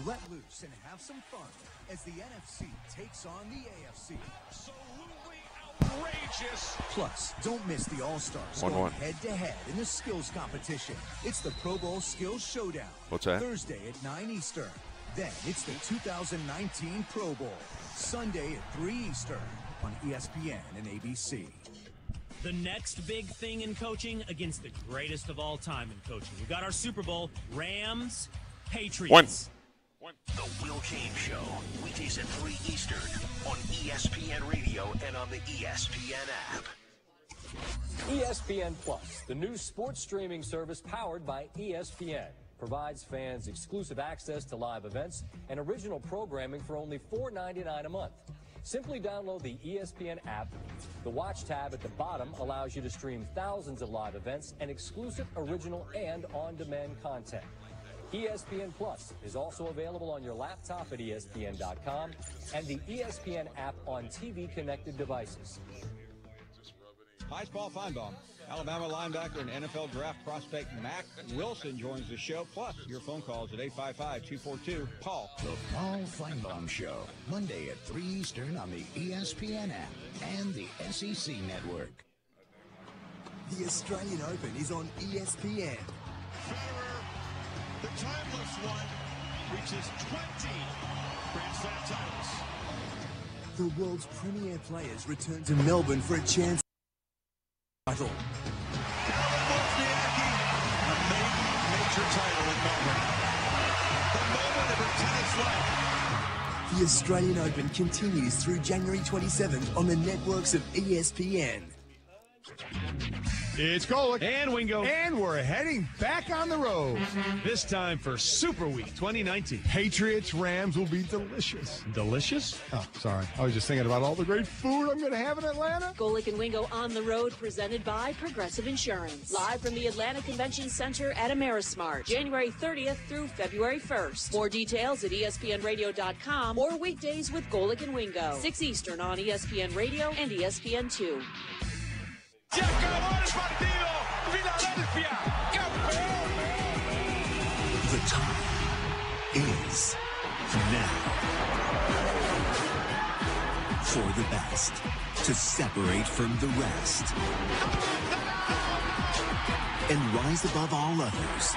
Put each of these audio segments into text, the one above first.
Let loose and have some fun as the NFC takes on the AFC. Absolutely outrageous. Plus, don't miss the All-Stars 1-1. going head-to-head in the skills competition. It's the Pro Bowl Skills Showdown. What's that? Thursday at 9 Eastern. Then it's the 2019 Pro Bowl. Sunday at 3 Eastern on ESPN and ABC. The next big thing in coaching against the greatest of all time in coaching. We got our Super Bowl, Rams, Patriots. The Will James Show, weekdays at 3 Eastern on ESPN Radio and on the ESPN app. ESPN Plus, the new sports streaming service powered by ESPN, provides fans exclusive access to live events and original programming for only $4.99 a month. Simply download the ESPN app. The Watch tab at the bottom allows you to stream thousands of live events and exclusive original and on-demand content. ESPN Plus is also available on your laptop at ESPN.com and the ESPN app on TV-connected devices. Hi, Paul Feinbaum. Alabama linebacker and NFL draft prospect Mack Wilson joins the show, plus your phone calls at 855-242-PAUL. The Paul Feinbaum Show, Monday at 3 Eastern on the ESPN app and the SEC Network. The Australian Open is on ESPN. Federer, the timeless one, reaches 20 Grand Slam titles. The world's premier players return to Melbourne for a chance title. A major title in Melbourne. The moment of her tennis life. The Australian Open continues through January 27th on the networks of ESPN. It's Golick And Wingo. and we're heading back on the road. This time for Super Week 2019. Patriots Rams will be delicious. Delicious? Oh, sorry. I was just thinking about all the great food I'm going to have in Atlanta. Golick and Wingo on the road, presented by Progressive Insurance. Live from the Atlanta Convention Center at Amerismart, January 30th through February 1st. More details at ESPNradio.com or weekdays with Golick and Wingo. 6 Eastern on ESPN Radio and ESPN2. Se acabó el partido. Philadelphia, campeón. The time is now. For the best, to separate from the rest, and rise above all others,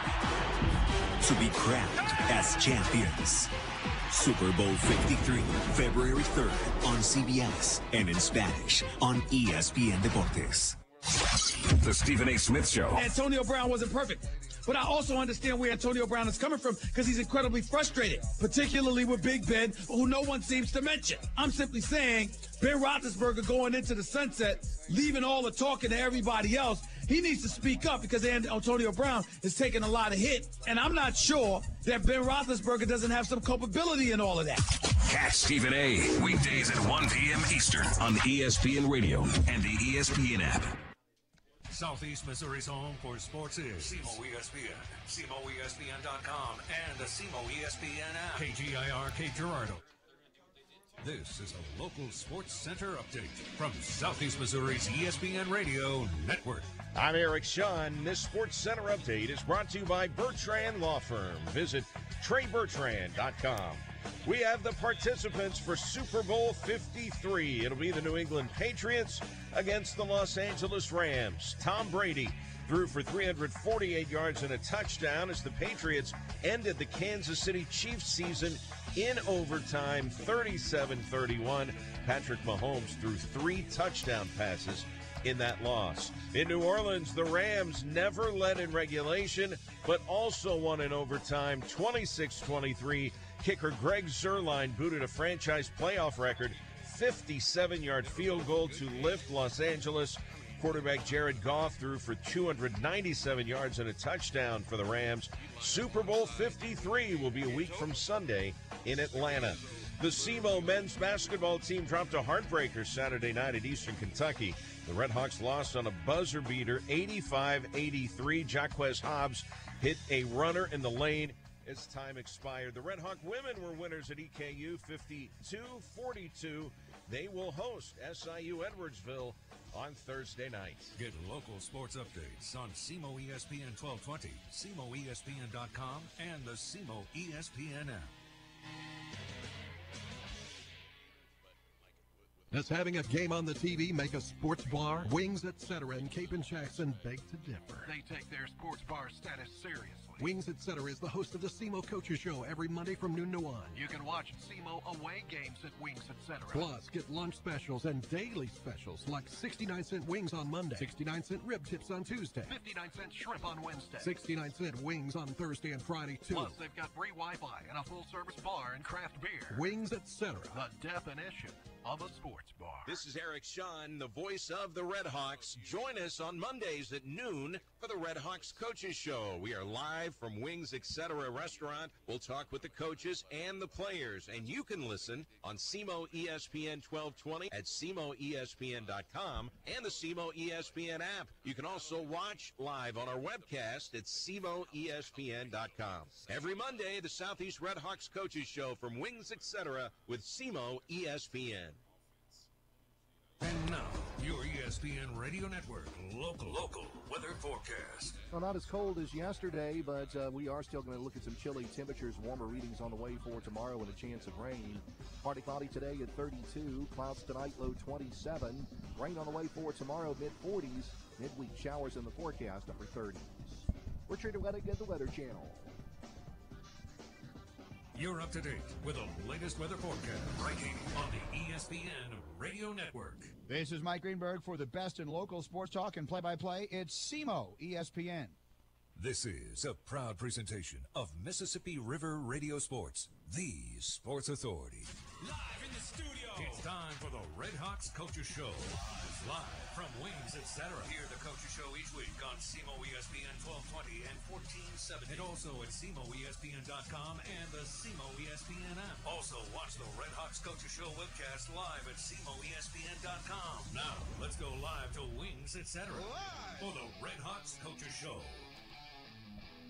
to be crowned as champions. Super Bowl 53, February 3rd on CBS and in Spanish on ESPN Deportes. The Stephen A. Smith Show. Antonio Brown wasn't perfect, but I also understand where Antonio Brown is coming from because he's incredibly frustrated, particularly with Big Ben, who no one seems to mention. I'm simply saying Ben Roethlisberger going into the sunset, leaving all the talking to everybody else. He needs to speak up because Antonio Brown is taking a lot of hit, and I'm not sure that Ben Roethlisberger doesn't have some culpability in all of that. Catch Stephen A. weekdays at 1 p.m. Eastern on ESPN Radio and the ESPN app. Southeast Missouri's home for sports is SEMO ESPN, SEMOESPN.com, and the SEMO ESPN app. KGIR Gerardo. This is a local sports center update from Southeast Missouri's ESPN Radio Network. I'm Eric Shun. This Sports Center update is brought to you by Bertrand Law Firm. Visit TreyBertrand.com. We have the participants for Super Bowl 53. It'll be the New England Patriots against the Los Angeles Rams. Tom Brady threw for 348 yards and a touchdown as the Patriots ended the Kansas City Chiefs season in overtime, 37-31. Patrick Mahomes threw 3 touchdown passes in that loss. In New Orleans, the Rams never led in regulation, but also won in overtime, 26-23. Kicker Greg Zuerlein booted a franchise playoff record 57-yard field goal to lift Los Angeles. Quarterback Jared Goff threw for 297 yards and a touchdown for the Rams. Super Bowl 53 will be a week from Sunday in Atlanta. The SEMO men's basketball team dropped a heartbreaker Saturday night at Eastern Kentucky. The Redhawks lost on a buzzer beater, 85-83. Jaquez Hobbs hit a runner in the lane as time expired. The Redhawk women were winners at EKU, 52-42. They will host SIU Edwardsville on Thursday night. Get local sports updates on SEMO ESPN 1220, SEMOESPN.com, and the SEMO ESPN app. Does having a game on the TV make a sports bar? Wings, etc. in Cape and Jackson beg to differ. They take their sports bar status seriously. Wings, etc. is the host of the SEMO Coaches Show every Monday from noon to 1. You can watch SEMO away games at Wings, etc. Plus, get lunch specials and daily specials like 69-cent wings on Monday, 69-cent rib tips on Tuesday, 59-cent shrimp on Wednesday, 69-cent wings on Thursday and Friday, too. Plus, they've got free Wi-Fi and a full-service bar and craft beer. Wings, etc. The definition of a sports bar. This is Eric Sean, the voice of the Red Hawks. Join us on Mondays at noon for the Red Hawks Coaches Show. We are live from Wings, etc. restaurant. We'll talk with the coaches and the players, and you can listen on SEMO ESPN 1220 at SEMOESPN.com and the SEMO ESPN app. You can also watch live on our webcast at SEMOESPN.com. Every Monday, the Southeast Red Hawks Coaches Show from Wings, etc. with SEMO ESPN. And now, your ESPN Radio Network local weather forecast. Well, not as cold as yesterday, but we are still going to look at some chilly temperatures, warmer readings on the way for tomorrow and a chance of rain. Partly cloudy today at 32, clouds tonight, low 27. Rain on the way for tomorrow, mid-40s. Midweek showers in the forecast, upper 30s. We're treated well at the Weather Channel. You're up to date with the latest weather forecast right here on the ESPN Radio Network. This is Mike Greenberg for the best in local sports talk and play-by-play. It's SEMO ESPN. This is a proud presentation of Mississippi River Radio Sports, the sports authority. Live in the studio. It's time for the Red Hawks Coaches Show. Live from Wings, etc. Hear the Coaches Show each week on SEMO ESPN 1220 and 1470. And also at SEMOESPN.com and the SEMO ESPN app. Also watch the Red Hawks Coaches Show webcast live at SEMOESPN.com. Now, let's go live to Wings, etc. for the Red Hawks Coaches Show.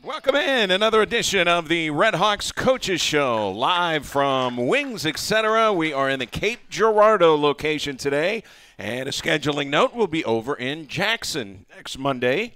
Welcome in another edition of the Red Hawks Coaches Show, live from Wings, etc. We are in the Cape Girardeau location today, and a scheduling note, will be over in Jackson next Monday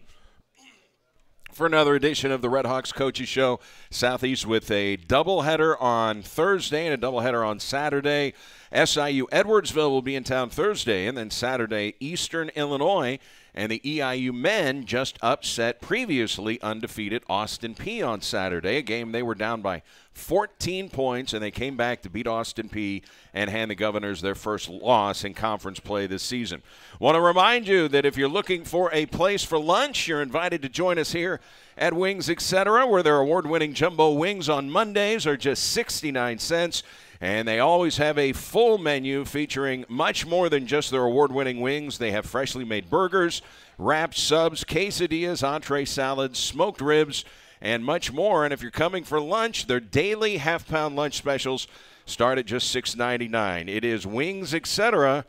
for another edition of the Red Hawks Coaches Show. Southeast with a doubleheader on Thursday and a doubleheader on Saturday. SIU Edwardsville will be in town Thursday, and then Saturday, Eastern Illinois. And the EIU men just upset previously undefeated Austin Peay on Saturday, a game they were down by 14 points, and they came back to beat Austin Peay and hand the Governors their first loss in conference play this season. Want to remind you that if you're looking for a place for lunch, you're invited to join us here at Wings, etc., where their award-winning jumbo wings on Mondays are just 69 cents. And they always have a full menu featuring much more than just their award-winning wings. They have freshly made burgers, wrapped subs, quesadillas, entree salads, smoked ribs, and much more. And if you're coming for lunch, their daily half-pound lunch specials start at just $6.99. It is Wings, etc.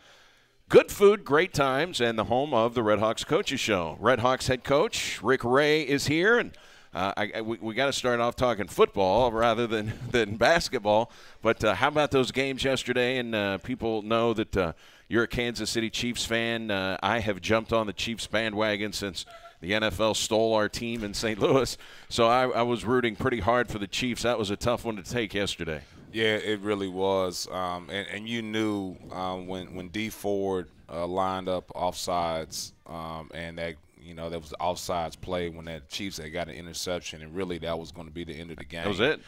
Good food, great times, and the home of the Red Hawks Coaches Show. Red Hawks head coach Rick Ray is here, and we got to start off talking football rather than basketball. But how about those games yesterday? And people know that you're a Kansas City Chiefs fan. I have jumped on the Chiefs bandwagon since the NFL stole our team in St. Louis. So I was rooting pretty hard for the Chiefs. That was a tough one to take yesterday. Yeah, it really was. And you knew when D Ford lined up offsides and that – there was the offsides play when that Chiefs had got an interception, and really that was going to be the end of the game. That was it.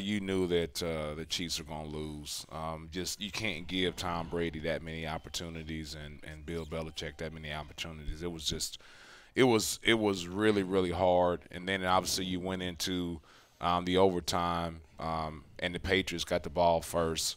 You knew that the Chiefs were going to lose. You can't give Tom Brady that many opportunities and Bill Belichick that many opportunities. It was really, really hard. And then obviously you went into the overtime, and the Patriots got the ball first.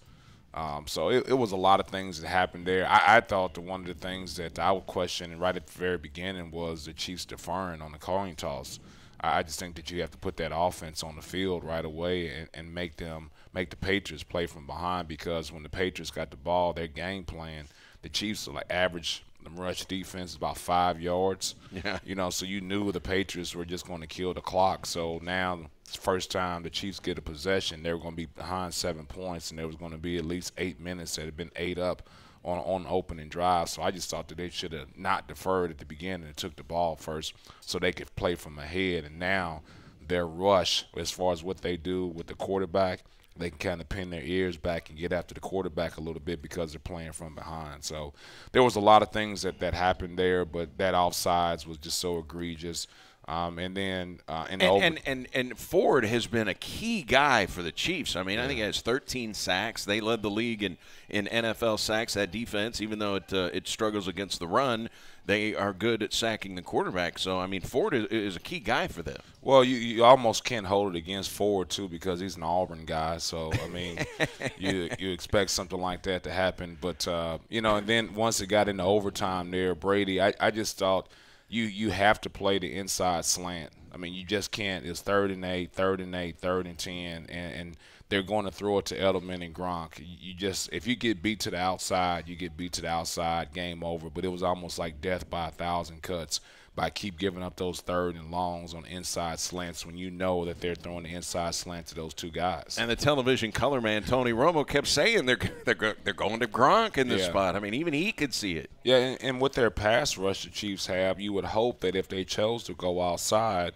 So it was a lot of things that happened there. I thought that one of the things that I would question right at the very beginning was the Chiefs deferring on the coin toss. I just think that you have to put that offense on the field right away and make the Patriots play from behind, because when the Patriots got the ball, their game plan, the Chiefs are like average. The rush defense is about 5 yards. Yeah. So you knew the Patriots were just going to kill the clock. So now, it's the first time the Chiefs get a possession, they were going to be behind 7 points, and there was going to be at least 8 minutes that had been ate up on opening drive. So I just thought that they should have not deferred at the beginning and took the ball first so they could play from ahead. And now their rush, as far as what they do with the quarterback, they can kind of pin their ears back and get after the quarterback a little bit because they're playing from behind. So there was a lot of things that happened there, but that offsides was just so egregious. And then and Ford has been a key guy for the Chiefs. I mean, I think he has 13 sacks. They led the league in NFL sacks. That defense, even though it struggles against the run, they are good at sacking the quarterback. So, I mean, Ford is a key guy for them. Well, you almost can't hold it against Ford, too, because he's an Auburn guy. So, I mean, you expect something like that to happen. But, and then once it got into overtime there, Brady, I just thought you have to play the inside slant. I mean, you just can't. It's 3rd and 8, 3rd and 8, 3rd and 10, and they're going to throw it to Edelman and Gronk. If you get beat to the outside, you get beat to the outside, game over. But it was almost like death by 1,000 cuts by keep giving up those 3rd and longs on inside slants when you know that they're throwing the inside slant to those two guys. And the television color man, Tony Romo, kept saying they're going to Gronk in this spot. I mean, even he could see it. Yeah, and with their pass rush the Chiefs have, you would hope that if they chose to go outside,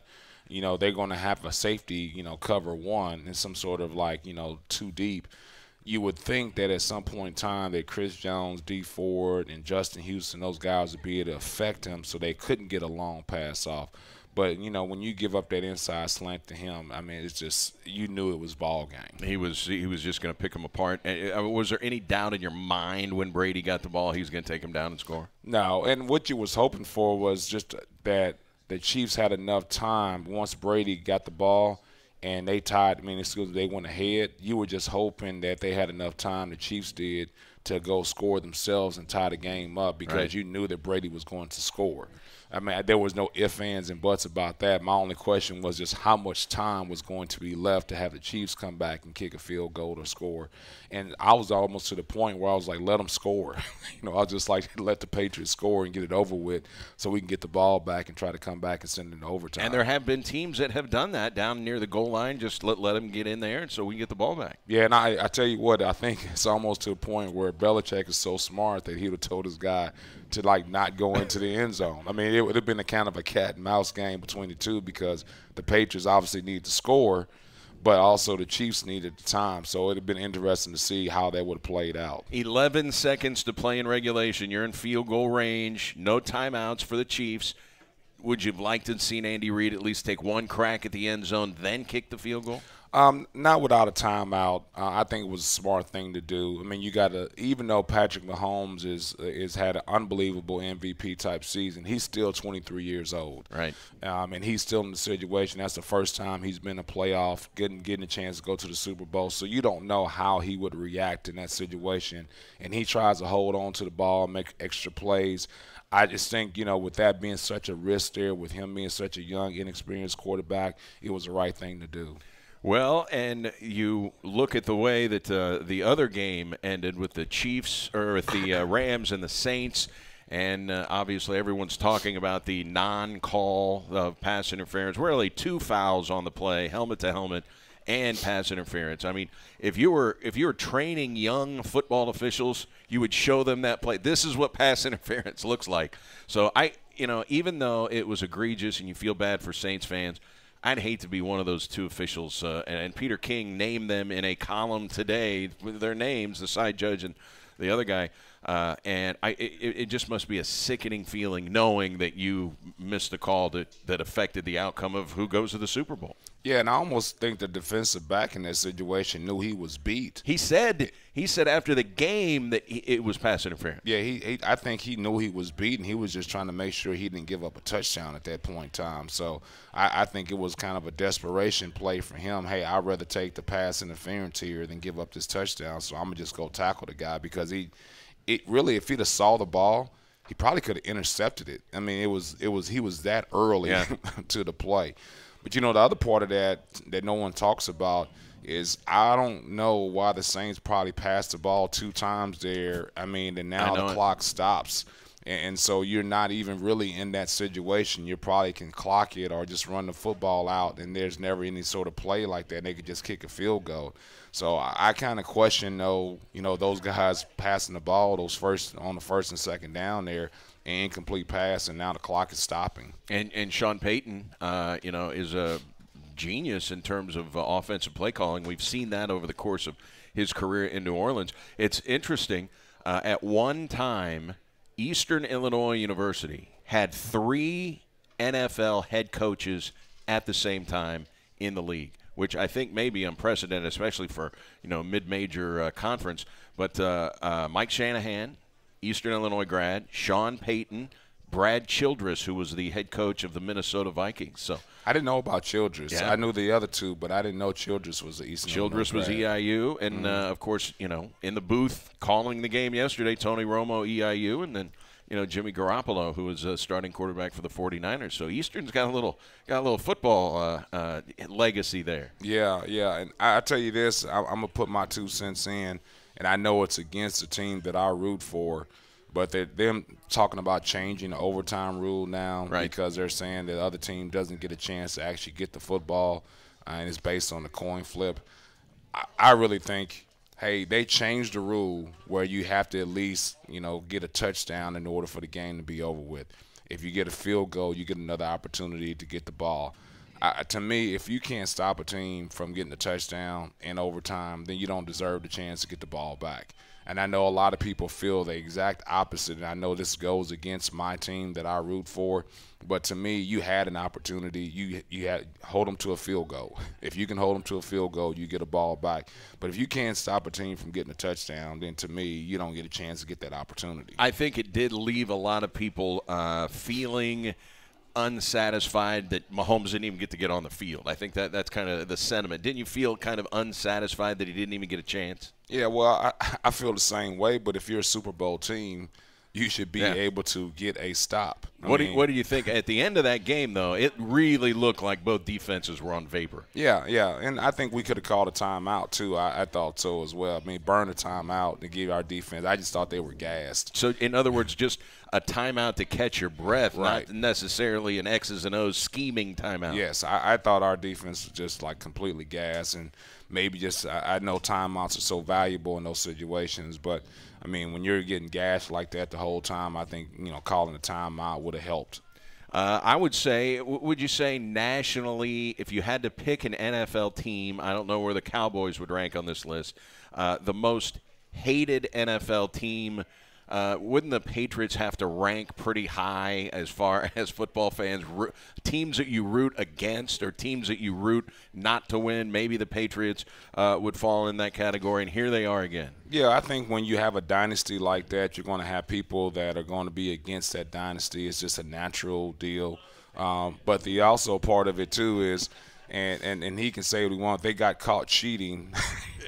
they're going to have a safety, cover one and some sort of too deep. You would think that at some point in time that Chris Jones, D. Ford, and Justin Houston, those guys would be able to affect him so they couldn't get a long pass off. But, when you give up that inside slant to him, I mean, it's just you knew it was ball game. He was just going to pick him apart. Was there any doubt in your mind when Brady got the ball he was going to take him down and score? No, and what you was hoping for was just that the Chiefs had enough time once Brady got the ball and they tied, they went ahead. You were just hoping that they had enough time, the Chiefs did, to go score themselves and tie the game up because you knew that Brady was going to score. I mean, there was no ifs, ands, and buts about that. My only question was just how much time was going to be left to have the Chiefs come back and kick a field goal or score. And I was almost to the point where I was like, let them score. I was just like, let the Patriots score and get it over with so we can get the ball back and try to come back and send it into overtime. And there have been teams that have done that down near the goal line, just let them get in there so we can get the ball back. Yeah, and I tell you what, I think it's almost to a point where Belichick is so smart that he would have told his guy to not go into the end zone. I mean, it would have been a kind of a cat and mouse game between the two because the Patriots obviously needed to score, but also the Chiefs needed the time. So it would have been interesting to see how that would have played out. 11 seconds to play in regulation. You're in field goal range. No timeouts for the Chiefs. Would you have liked to have seen Andy Reid at least take one crack at the end zone, then kick the field goal? Not without a timeout. I think it was a smart thing to do. I mean, you got to, even though Patrick Mahomes is had an unbelievable MVP type season, he's still 23 years old. Right. And he's still in the situation. That's the first time he's been in a playoff, getting a chance to go to the Super Bowl. So you don't know how he would react in that situation. And he tries to hold on to the ball, make extra plays. I just think, with that being such a risk there, with him being such a young, inexperienced quarterback, it was the right thing to do. Well, and you look at the way that the other game ended with the Chiefs or with the Rams and the Saints, and obviously everyone's talking about the non-call of pass interference. Really, 2 fouls on the play, helmet to helmet, and pass interference. I mean, if you were training young football officials, you would show them that play. This is what pass interference looks like. So even though it was egregious and you feel bad for Saints fans, I'd hate to be one of those two officials. And Peter King named them in a column today with their names, the side judge and the other guy. It just must be a sickening feeling knowing that you missed a call that affected the outcome of who goes to the Super Bowl. Yeah, and I almost think the defensive back in that situation knew he was beat. He said after the game that it was pass interference. Yeah, I think he knew he was beat, and he was just trying to make sure he didn't give up a touchdown at that point in time. So I think it was kind of a desperation play for him. Hey, I'd rather take the pass interference here than give up this touchdown, so I'm going to just go tackle the guy because really, if he'd have saw the ball, he probably could have intercepted it. I mean, he was that early to the play. But, the other part of that no one talks about is I don't know why the Saints probably passed the ball 2 times there. I mean, and now the clock stops. And so you're not even really in that situation. You probably can clock it or just run the football out, and there's never any sort of play like that. And they could just kick a field goal. So I kind of question, though, those guys passing the ball on the first and second down there, an incomplete pass, and now the clock is stopping. And Sean Payton, is a genius in terms of offensive play calling. We've seen that over the course of his career in New Orleans. It's interesting. At one time, Eastern Illinois University had 3 NFL head coaches at the same time in the league, which I think may be unprecedented, especially for mid-major conference. But Mike Shanahan, Eastern Illinois grad, Sean Payton, Brad Childress, who was the head coach of the Minnesota Vikings. So I didn't know about Childress. Yeah. I knew the other two, but I didn't know Childress was the Eastern Childress was EIU, and of course, in the booth calling the game yesterday, Tony Romo, EIU, and then Jimmy Garoppolo, who was a starting quarterback for the 49ers. So Eastern's got a little football legacy there. Yeah, and I tell you this, I'm gonna put my 2 cents in, and I know it's against the team that I root for, but them talking about changing the overtime rule now because they're saying that the other team doesn't get a chance to actually get the football, and it's based on the coin flip. I really think, hey, they changed the rule where you have to at least, get a touchdown in order for the game to be over with. If you get a field goal, you get another opportunity to get the ball. To me, if you can't stop a team from getting a touchdown in overtime, then you don't deserve the chance to get the ball back. And I know a lot of people feel the exact opposite, and I know this goes against my team that I root for. But to me, you had an opportunity. You had hold them to a field goal. If you can hold them to a field goal, you get a ball back. But if you can't stop a team from getting a touchdown, then to me, you don't get a chance to get that opportunity. I think it did leave a lot of people feeling unsatisfied that Mahomes didn't even get on the field. I think that's kind of the sentiment. Didn't you feel kind of unsatisfied that he didn't even get a chance? Yeah, well, I feel the same way, but if you're a Super Bowl team, you should be able to get a stop. What do you think? At the end of that game, though, it really looked like both defenses were on vapor. Yeah, and I think we could have called a timeout, too. I thought so as well. I mean, burn a timeout and give our defense. I just thought they were gassed. So, in other words, just a timeout to catch your breath, not necessarily an X's and O's scheming timeout. Yes, I thought our defense was just, completely gassed, and maybe just I know timeouts are so valuable in those situations, but – I mean, when you're getting gashed like that the whole time, I think, calling a timeout would have helped. I would say, would you say nationally, if you had to pick an NFL team, I don't know where the Cowboys would rank on this list, the most hated NFL team, wouldn't the Patriots have to rank pretty high as far as football fans, teams that you root against or teams that you root not to win? Maybe the Patriots would fall in that category, and here they are again. Yeah, I think when you have a dynasty like that, you're going to have people that are going to be against that dynasty. It's just a natural deal. But the also part of it, too, is and he can say what he wants. They got caught cheating.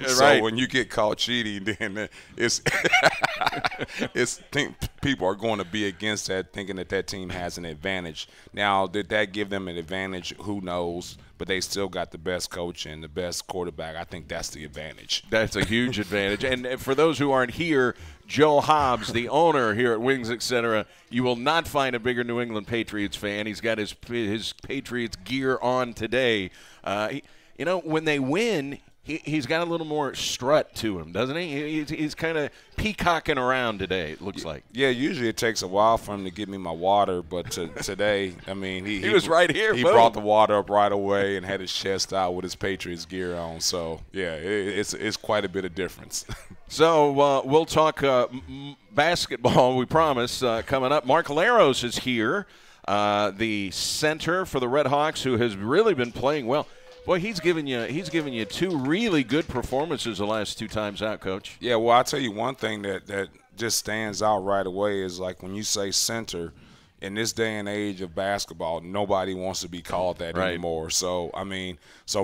So when you get caught cheating, then it's people are going to be against that, thinking that team has an advantage. Now, did that give them an advantage? Who knows? But they still got the best coach and the best quarterback. I think that's the advantage. That's a huge advantage. And for those who aren't here, Joe Hobbs, the owner here at Wings Etc., you will not find a bigger New England Patriots fan. He's got his Patriots gear on today. When they win, he's got a little more strut to him, doesn't he? He's kind of peacocking around today, it looks like. Yeah, usually it takes a while for him to give me my water, but today, I mean, he was right here. He brought the water up right away and had his chest out with his Patriots gear on. So, yeah, it's quite a bit of difference. So we'll talk basketball, we promise, coming up. Mark Laros is here, the center for the Red Hawks, who has really been playing well. Boy, he's given you 2 really good performances the last 2 times out, Coach. Yeah, well, I'll tell you one thing that just stands out right away is when you say center, in this day and age of basketball, nobody wants to be called that anymore. So,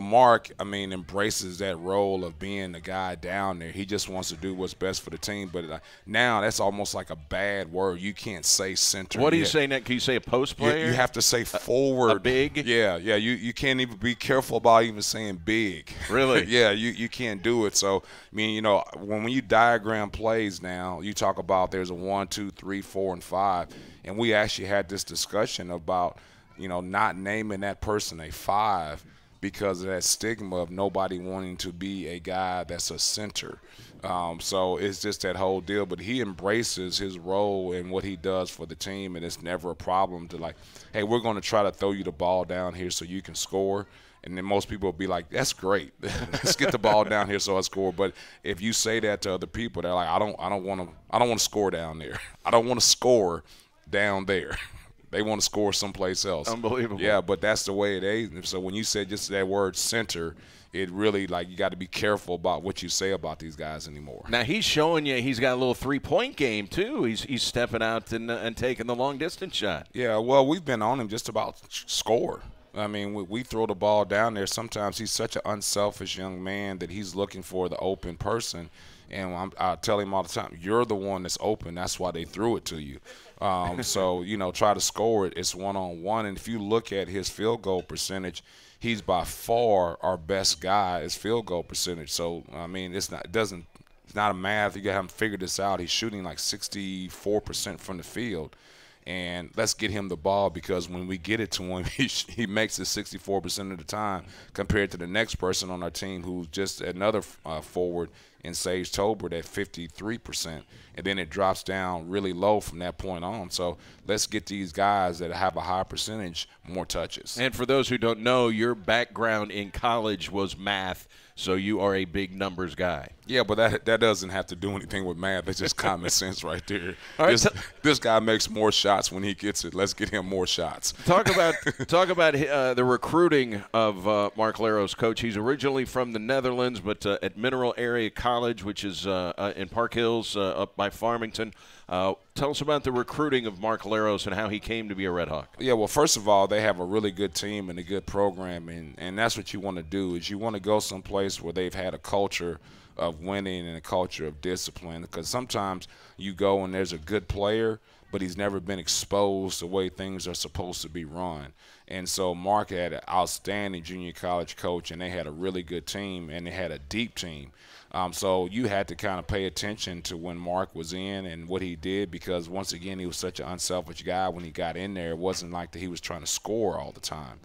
Mark, embraces that role of being the guy down there. He just wants to do what's best for the team. But now that's almost like a bad word. You can't say center. What do you say next? Can you say a post player? You have to say forward. A big? Yeah. You can't even be careful about even saying big. Really? Yeah, you can't do it. So, when you diagram plays now, you talk about there's a 1, 2, 3, 4, and 5. And we actually had this discussion about, not naming that person a 5 because of that stigma of nobody wanting to be a guy that's a center. So it's just that whole deal. But he embraces his role and what he does for the team, and it's never a problem to hey, we're going to try to throw you the ball down here so you can score. And then most people will be like, that's great. Let's get the ball down here so I score. But if you say that to other people, they're like, I don't want to score down there. I don't want to score down there. They want to score someplace else. Unbelievable. Yeah, but that's the way it is. So when you said just that word center, it really, like, you got to be careful about what you say about these guys anymore. Now, he's showing you he's got a little three-point game, too. He's stepping out and taking the long-distance shot. Yeah, well, we've been on him just about score. I mean, we throw the ball down there. Sometimes he's such an unselfish young man that he's looking for the open person. And I tell him all the time, you're the one that's open. That's why they threw it to you. So, try to score it. It's one-on-one. And if you look at his field goal percentage, he's by far our best guy as field goal percentage. So, I mean, it's not a math. You got to have him figure this out. He's shooting like 64% from the field. And let's get him the ball, because when we get it to him, he makes it 64% of the time compared to the next person on our team who's just another forward in Sage Tolbert at 53%. And then it drops down really low from that point on. So let's get these guys that have a high percentage more touches. And for those who don't know, your background in college was math, so you are a big numbers guy. Yeah, but that doesn't have to do anything with math. It's just common sense right there. All right, this guy makes more shots when he gets it. Let's get him more shots. Talk about the recruiting of Mark Leros, Coach. He's originally from the Netherlands, but at Mineral Area College, which is in Park Hills up by Farmington. Tell us about the recruiting of Mark Leros and how he came to be a Red Hawk. Yeah, well, first of all, they have a really good team and a good program, and that's what you want to do, is you want to go someplace where they've had a culture of winning and a culture of discipline, because sometimes you go and there's a good player, but he's never been exposed the way things are supposed to be run. And so Mark had an outstanding junior college coach, and they had a really good team, and they had a deep team. So you had to kind of pay attention to when Mark was in and what he did, because, once again, he was such an unselfish guy. When he got in there, it wasn't like that he was trying to score all the time.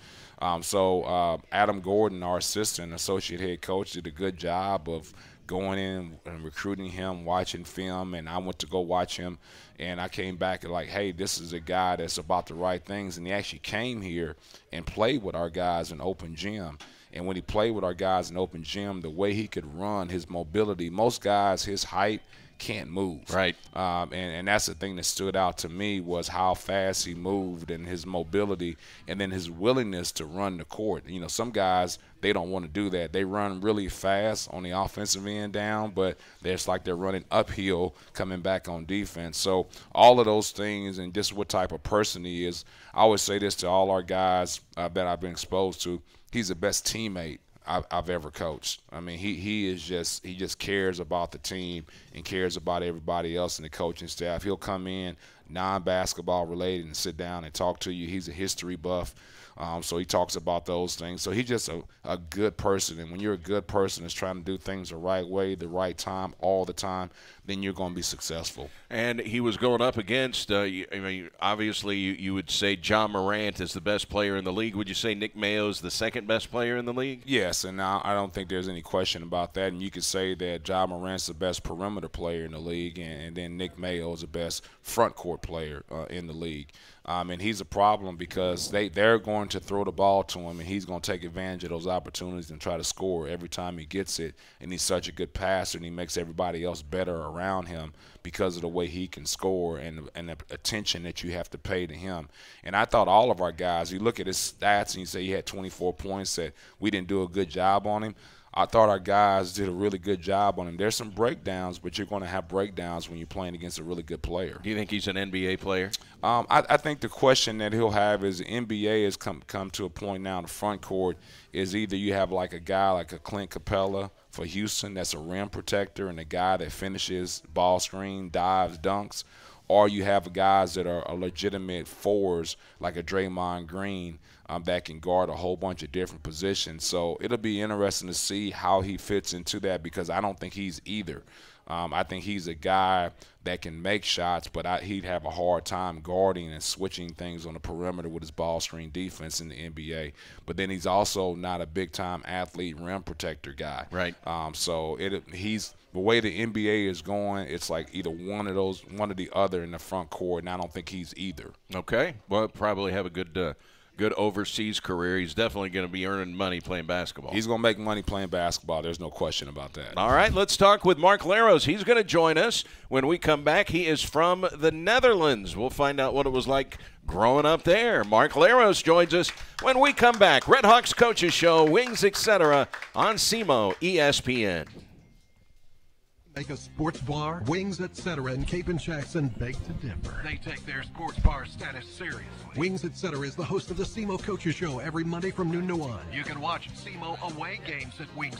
So Adam Gordon, our associate head coach, did a good job of going in and recruiting him, watching film, and I went to go watch him, and I came back and like, hey, this is a guy that's about the right things, and he actually came here and played with our guys in open gym. And when he played with our guys in open gym, the way he could run, his mobility, most guys, his height, can't move. Right. And that's the thing that stood out to me, was how fast he moved and his mobility, and then his willingness to run the court. Some guys, they don't want to do that. They run really fast on the offensive end down, but it's like they're running uphill coming back on defense. So all of those things, and just what type of person he is, I always say this to all our guys that I've been exposed to, he's the best teammate I've ever coached. I mean, he just cares about the team and cares about everybody else in the coaching staff. He'll come in non-basketball related and sit down and talk to you. He's a history buff, so he talks about those things. So he's just a good person, and when you're a good person that's trying to do things the right way, the right time, all the time, then you're going to be successful. And he was going up against, obviously you would say John Morant is the best player in the league. Would you say Nick Mayo is the second best player in the league? Yes, and I don't think there's any question about that. And you could say that John Morant's the best perimeter player in the league, and then Nick Mayo is the best front court player in the league. And he's a problem because they're going to throw the ball to him, and he's going to take advantage of those opportunities and try to score every time he gets it. And he's such a good passer, and he makes everybody else better around him because of the way he can score and the attention that you have to pay to him. And I thought all of our guys, you look at his stats and you say he had 24 points, that we didn't do a good job on him. I thought our guys did a really good job on him. There's some breakdowns, but you're going to have breakdowns when you're playing against a really good player. Do you think he's an NBA player? I think the question that he'll have is, the NBA has come to a point now in the front court, is either you have like a guy like a Clint Capella for Houston that's a rim protector and a guy that finishes ball screen, dives, dunks, or you have guys that are legitimate fours like a Draymond Green that can guard a whole bunch of different positions. So it'll be interesting to see how he fits into that, because I don't think he's either. I think he's a guy that can make shots, but he'd have a hard time guarding and switching things on the perimeter with his ball screen defense in the NBA. But then he's also not a big-time athlete rim protector guy. Right. So he's the way the NBA is going, it's like either one of the other in the front court, and I don't think he's either. Okay. Well, probably have a good good overseas career. He's definitely going to be earning money playing basketball. He's going to make money playing basketball. There's no question about that. All right, let's talk with Mark Laros. He's going to join us when we come back. He is from the Netherlands. We'll find out what it was like growing up there. Mark Laros joins us when we come back. Red Hawks Coaches Show, Wings, etc. on SEMO ESPN. Make a sports bar, wings, etc. in Cape and Jackson beg to differ. They take their sports bar status seriously. Wings, etc. is the host of the SEMO Coaches Show every Monday from noon to 1. You can watch SEMO away games at Wings.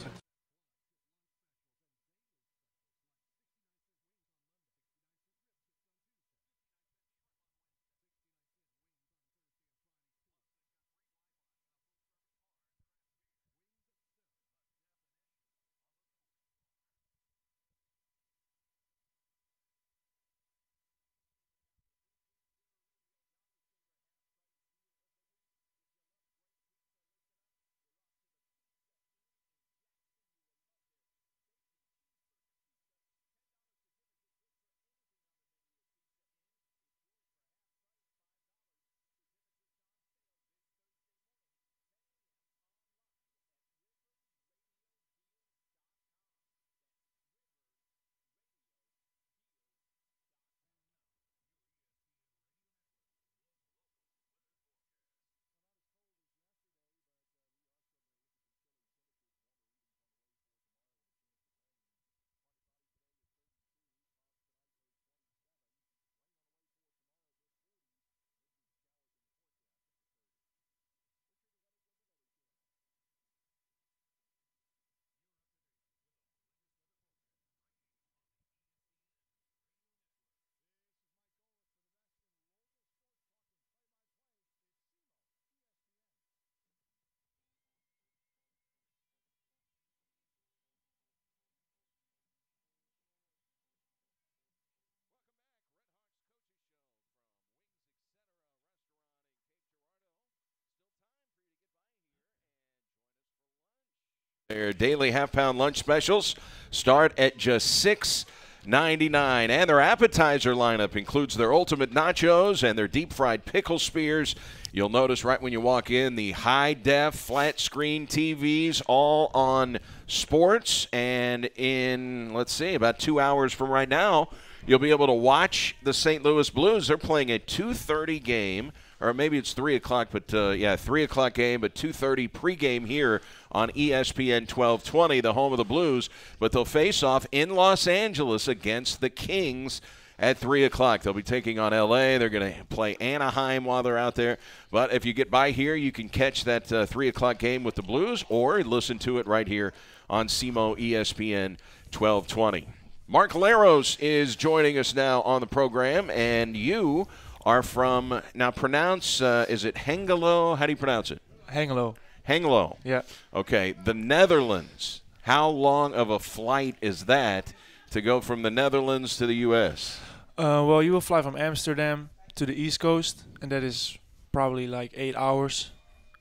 Their daily half-pound lunch specials start at just $6.99, and their appetizer lineup includes their ultimate nachos and their deep-fried pickle spears. You'll notice right when you walk in the high-def flat-screen TVs all on sports, and in, let's see, about 2 hours from right now, you'll be able to watch the St. Louis Blues. They're playing a 2:30 game. Or maybe it's 3 o'clock, but 3 o'clock game, but 2:30 pregame here on ESPN 1220, the home of the Blues. But they'll face off in Los Angeles against the Kings at 3 o'clock. They'll be taking on L.A. They're going to play Anaheim while they're out there. But if you get by here, you can catch that 3 o'clock game with the Blues or listen to it right here on SEMO ESPN 1220. Mark Laros is joining us now on the program, and you are from, now pronounce, is it Hengelo? How do you pronounce it? Hengelo. Hengelo. Yeah. Okay, the Netherlands. How long of a flight is that to go from the Netherlands to the U.S.? Well, you will fly from Amsterdam to the East Coast, and that is probably like 8 hours.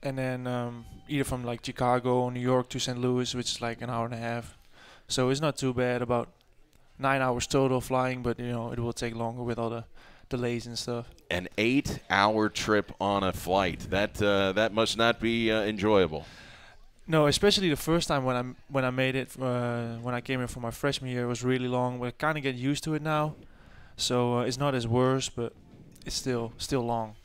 And then either from like Chicago or New York to St. Louis, which is like an hour and a half. So it's not too bad, about 9 hours total flying, but, you know, it will take longer with all the delays and stuff. An 8-hour trip on a flight. That must not be enjoyable. No, especially the first time when I made it, when I came here for my freshman year, it was really long. We're kind of getting used to it now, so it's not as worse, but it's still long.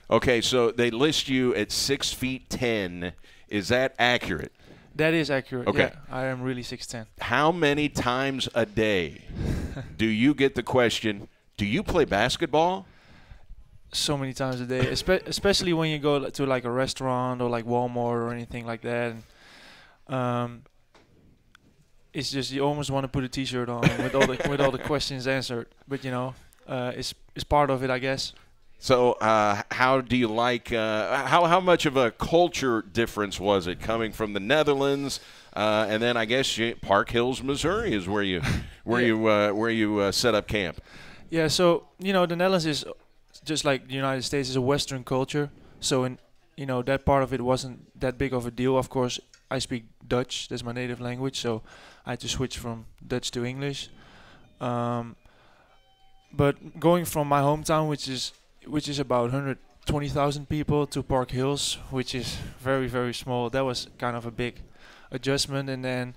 Okay, so they list you at 6'10". Is that accurate? That is accurate. Okay. Yeah, I am really 6'10". How many times a day do you get the question, do you play basketball? So many times a day, especially when you go to like a restaurant or like Walmart or anything like that. And, it's just you almost want to put a T-shirt on with all the questions answered. But you know, it's part of it, I guess. So how do you like how much of a culture difference was it coming from the Netherlands and then I guess Park Hills, Missouri is where you set up camp? Yeah, so you know the Netherlands is just like the United States is a Western culture. So in that part of it wasn't that big of a deal. Of course, I speak Dutch. That's my native language. So I had to switch from Dutch to English. But going from my hometown, which is about 20,000 people to Park Hills, which is very, very small. That was kind of a big adjustment. And then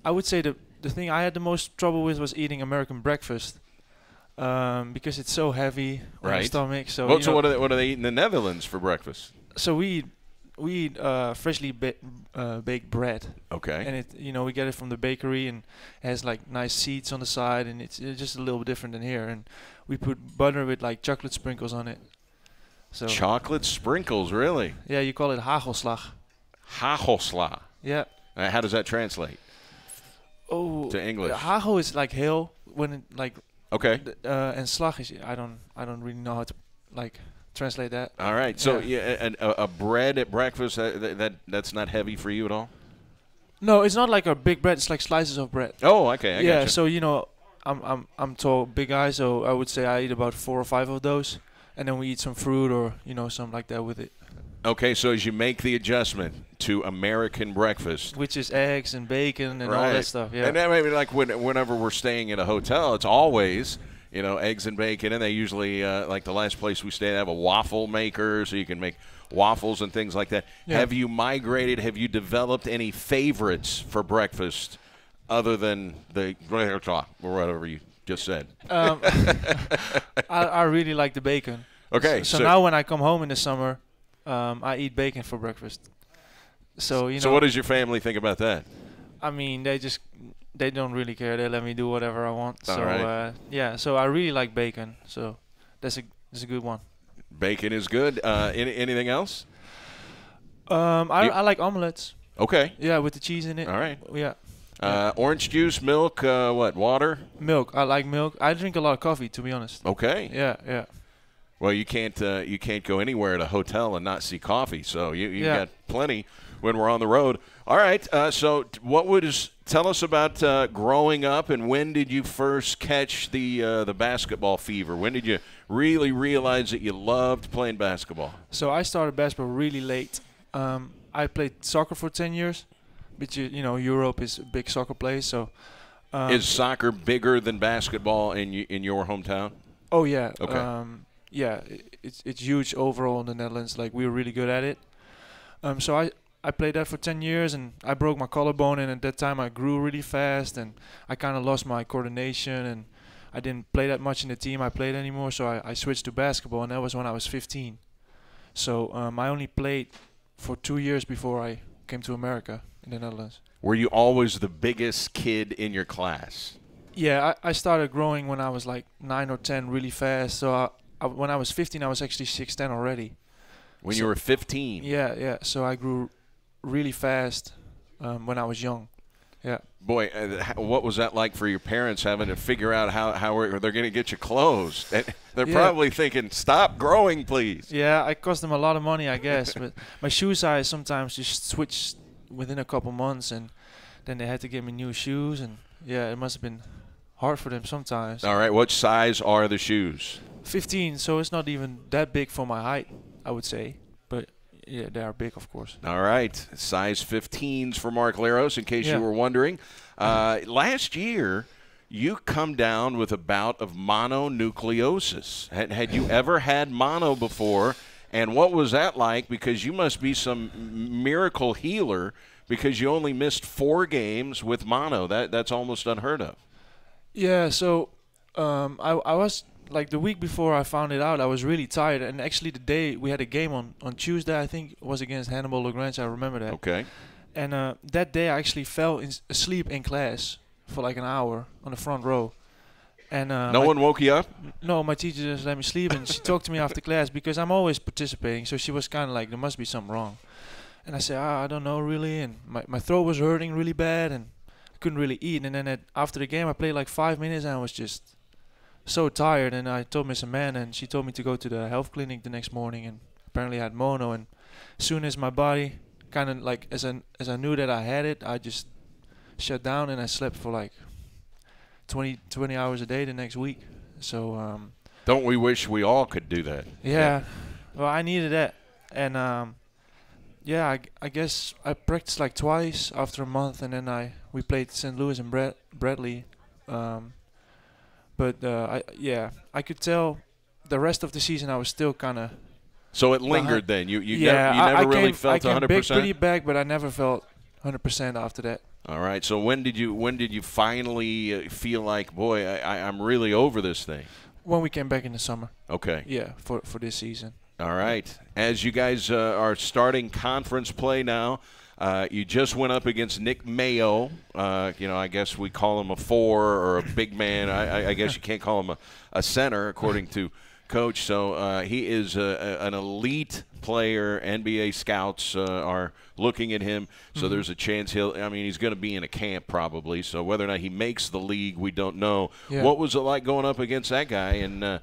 I would say the thing I had the most trouble with was eating American breakfast, because it's so heavy on the stomach. So, what do they eat in the Netherlands for breakfast? So we eat freshly baked bread. Okay. And we get it from the bakery, and it has like nice seeds on the side, and it's just a little bit different than here. And we put butter with like chocolate sprinkles on it. So chocolate sprinkles, really? Yeah, you call it hagelslag. Hagelslag. Yeah. How does that translate? Oh, to English. Hagel is like hail when it like. Okay. And slag is I don't really know how to like translate that. All right. So a bread at breakfast that's not heavy for you at all? No, it's not like a big bread. It's like slices of bread. Oh, okay. I gotcha. So I'm tall, big guy. So I would say I eat about 4 or 5 of those, and then we eat some fruit or something like that with it. Okay, so as you make the adjustment to American breakfast, which is eggs and bacon and all that stuff, yeah. And then maybe like whenever we're staying in a hotel, it's always eggs and bacon, and they usually like the last place we stayed, they have a waffle maker, so you can make waffles and things like that. Yeah. Have you migrated? Have you developed any favorites for breakfast other than the or whatever you just said? I really like the bacon. Okay, so now when I come home in the summer, I eat bacon for breakfast. So So what does your family think about that? I mean, they don't really care. They let me do whatever I want. All right. So I really like bacon. So that's a good one. Bacon is good. Anything else? I like omelets. Okay. Yeah, with the cheese in it. All right. Yeah. Orange juice, milk, water? Milk. I like milk. I drink a lot of coffee, to be honest. Okay. Yeah. Well, you can't go anywhere at a hotel and not see coffee. So you got plenty when we're on the road. All right. So tell us about growing up, and when did you first catch the basketball fever? When did you really realize that you loved playing basketball? So I started basketball really late. I played soccer for 10 years, which Europe is a big soccer place. So is soccer bigger than basketball in your hometown? Oh yeah. Okay. Yeah, it's huge overall in the Netherlands. Like, we were really good at it. So I played that for 10 years, and I broke my collarbone, and at that time I grew really fast, and I kind of lost my coordination, and I didn't play that much in the team I played anymore, so I switched to basketball, and that was when I was 15. So I only played for 2 years before I came to America in the Netherlands. Were you always the biggest kid in your class? Yeah, I started growing when I was like 9 or 10 really fast, so when I was 15, I was actually 6'10" already. When you were 15? Yeah. So I grew really fast when I was young. Yeah. Boy, what was that like for your parents, having to figure out how they're going to get you clothes? They're probably thinking, stop growing, please. Yeah, it cost them a lot of money, I guess. But my shoe size sometimes just switched within a couple months, and then they had to get me new shoes. And, yeah, it must have been hard for them sometimes. All right, what size are the shoes? 15, so it's not even that big for my height, I would say. But, yeah, they are big, of course. All right, size 15s for Mark Leros, in case you were wondering. Last year, you come down with a bout of mononucleosis. Had you ever had mono before? And what was that like? Because you must be some miracle healer, because you only missed 4 games with mono. That's almost unheard of. Yeah, so I was – like the week before I found it out, I was really tired. And actually the day we had a game on Tuesday, I think it was against Hannibal Lagrange. I remember that. Okay. And that day I actually fell asleep in class for like an hour on the front row. And no one woke you up? No, my teacher just let me sleep. And she talked to me after class because I'm always participating. So she was kind of like, there must be something wrong. And I said, I don't know really. And my throat was hurting really bad. And I couldn't really eat. And then after the game, I played like 5 minutes and I was just so tired, and I told Miss Amanda, and she told me to go to the health clinic the next morning, and apparently I had mono. And as soon as my body kind of like, as I knew that I had it, I just shut down, and I slept for like 20 hours a day the next week. So don't we wish we all could do that? Yeah. Well, I needed that, and I guess I practiced like twice after a month, and then we played St. Louis and Bradley. But I could tell the rest of the season I was still kind of So it lingered then. You yeah, never really felt 100%. I came pretty back, but I never felt 100% after that. All right. So when did you finally feel like, boy, I'm really over this thing? When we came back in the summer. Okay. Yeah, for this season. All right. As you guys are starting conference play now, you just went up against Nick Mayo. I guess we call him a 4 or a big man. I guess you can't call him a center, according to Coach. So he is an elite player. NBA scouts are looking at him. So there's a chance he's going to be in a camp probably. So whether or not he makes the league, we don't know. Yeah. What was it like going up against that guy? And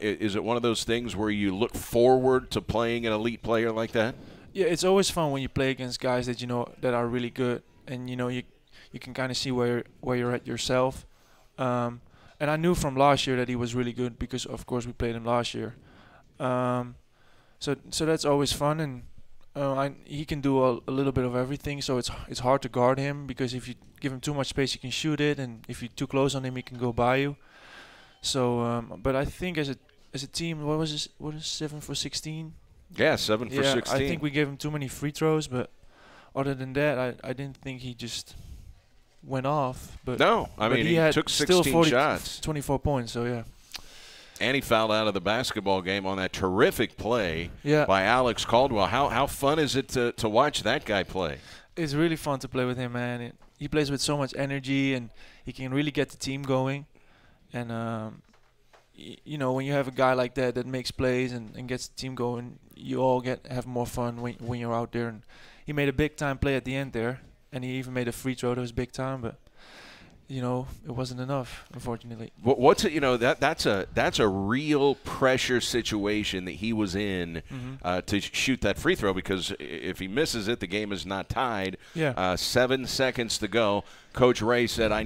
is it one of those things where you look forward to playing an elite player like that? Yeah, it's always fun when you play against guys that that are really good, and you can kind of see where you're at yourself. And I knew from last year that he was really good because, of course, we played him last year. So that's always fun, and he can do a little bit of everything. So it's hard to guard him because if you give him too much space, you can shoot it, and if you're too close on him, he can go by you. So, but I think as a team, what is 7 for 16? Yeah, 7 for 16. I think we gave him too many free throws, but other than that, I didn't think he just went off. But no, he took 16 shots. 24 points, so yeah. And he fouled out of the basketball game on that terrific play by Alex Caldwell. How fun is it to watch that guy play? It's really fun to play with him, man. He plays with so much energy, and he can really get the team going. And when you have a guy like that makes plays and gets the team going, you all have more fun when you're out there. And he made a big time play at the end there, and he even made a free throw that was big time, but it wasn't enough, unfortunately. What's it? That's a real pressure situation that he was in to shoot that free throw, because if he misses it, the game is not tied. Yeah. 7 seconds to go. Coach Ray said, I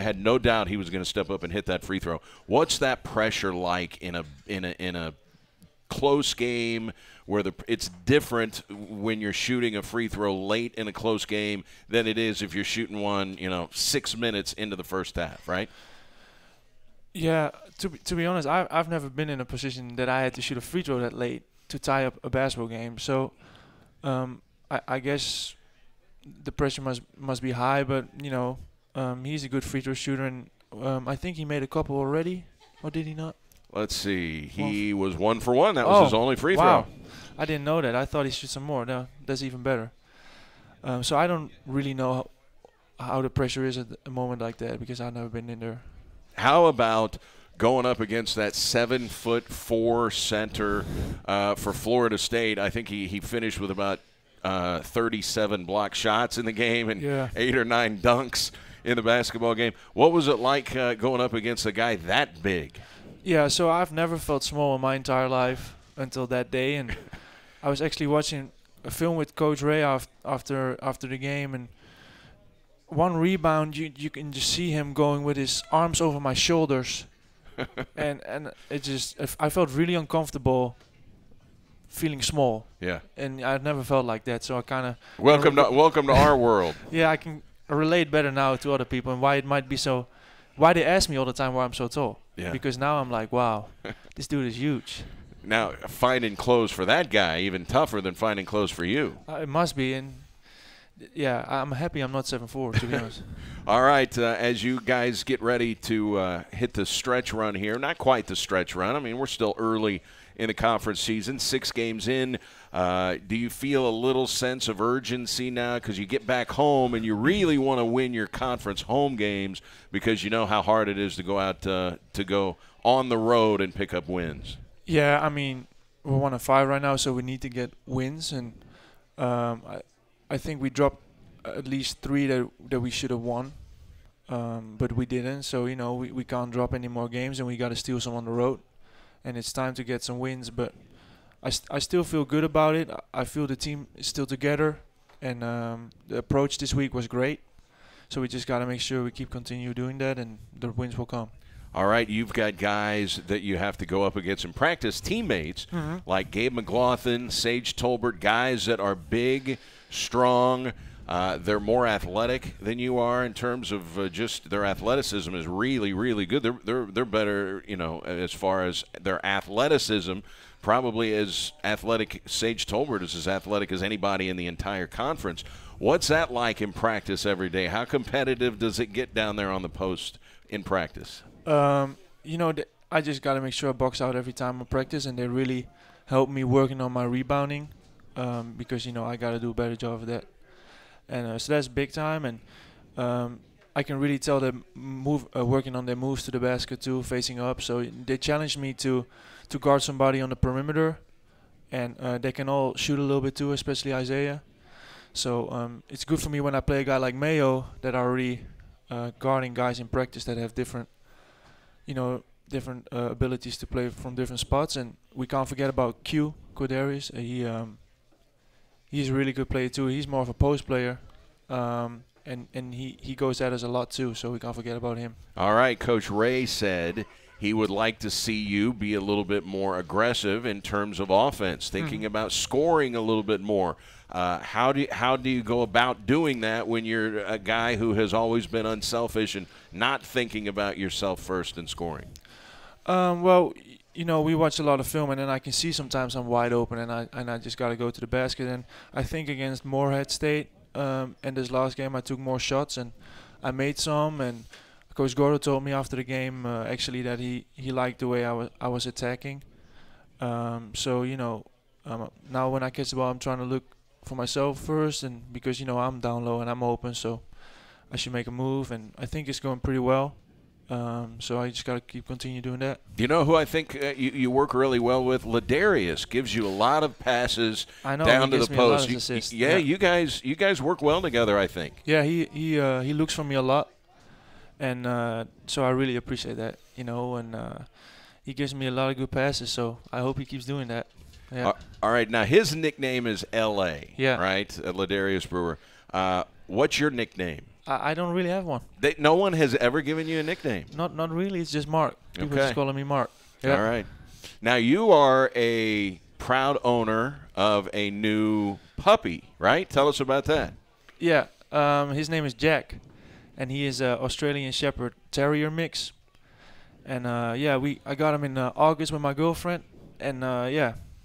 had no doubt he was going to step up and hit that free throw. What's that pressure like in a close game where it's different when you're shooting a free throw late in a close game than it is if you're shooting one 6 minutes into the first half, right? Yeah, to be honest, I've never been in a position that I had to shoot a free throw that late to tie up a basketball game. So I guess the pressure must be high, but he's a good free throw shooter, and I think he made a couple already, or did he not? Let's see. He was 1 for 1. That was his only free throw. I didn't know that. I thought he shoot some more. No, that's even better. So I don't really know how the pressure is at a moment like that because I've never been in there. How about going up against that 7'4" center for Florida State? I think he finished with about 37 block shots in the game and 8 or 9 dunks in the basketball game. What was it like going up against a guy that big? Yeah, so I've never felt small in my entire life until that day, and I was actually watching a film with Coach Ray after the game, and one rebound you can just see him going with his arms over my shoulders, and it just I felt really uncomfortable, feeling small. Yeah, and I've never felt like that, so I kind of welcome to our world. Yeah, I can relate better now to other people and why it might be so. Why they ask me all the time why I'm so tall. Yeah. Because now I'm like, wow, this dude is huge. Now, finding clothes for that guy even tougher than finding clothes for you. It must be. And, yeah, I'm happy I'm not 7'4", to be honest. All right, as you guys get ready to hit the stretch run here, not quite the stretch run. I mean, we're still early in the conference season, 6 games in. Do you feel a little sense of urgency now because you get back home and you really want to win your conference home games because you know how hard it is to go out to go on the road and pick up wins? Yeah, I mean, we're 1-5 right now, so we need to get wins. And I think we dropped at least 3 that we should have won, but we didn't. So, we can't drop any more games, and we got to steal some on the road. And it's time to get some wins, but I still feel good about it. I feel the team is still together, and the approach this week was great. So we just got to make sure we continue doing that, and the wins will come. All right, you've got guys that you have to go up against in practice, teammates like Gabe McLaughlin, Sage Tolbert, guys that are big, strong. They're more athletic than you are in terms of just their athleticism is really, really good. They're better, as far as their athleticism. Probably as athletic. Sage Tolbert is as athletic as anybody in the entire conference. What's that like in practice every day? How competitive does it get down there on the post in practice? I just got to make sure I box out every time I practice, and they really help me working on my rebounding because, I got to do a better job of that. And so that's big time, and I can really tell them working on their moves to the basket too, facing up. So they challenge me to guard somebody on the perimeter, and they can all shoot a little bit too, especially Isaiah. So it's good for me when I play a guy like Mayo that are already guarding guys in practice that have different abilities to play from different spots. And we can't forget about Quadarius. He's a really good player too. He's more of a post player, and he goes at us a lot too, so we can't forget about him. All right, Coach Ray said he would like to see you be a little bit more aggressive in terms of offense, thinking about scoring a little bit more. How do you go about doing that when you're a guy who has always been unselfish and not thinking about yourself first and scoring? Well, we watch a lot of film, and then I can see sometimes I'm wide open, and I just got to go to the basket. And I think against Morehead State in this last game, I took more shots, and I made some. And Coach Gordo told me after the game actually that he liked the way I was attacking. So now when I catch the ball, I'm trying to look for myself first, and because I'm down low and I'm open, so I should make a move, and I think it's going pretty well. So I just got to continue doing that. You know who I think you work really well with? Ladarius gives you a lot of passes down to the post. Yeah, you guys work well together, I think. Yeah, he looks for me a lot, and so I really appreciate that. And he gives me a lot of good passes. So I hope he keeps doing that. Yeah. All right. Now his nickname is L.A. Yeah. Right, Ladarius Brewer. What's your nickname? I don't really have one. No one has ever given you a nickname? Not really. It's just Mark. People just calling me Mark. Yeah. All right. Now, you are a proud owner of a new puppy, right? Tell us about that. Yeah. His name is Jack, and he is an Australian Shepherd Terrier mix. And, I got him in August with my girlfriend. And,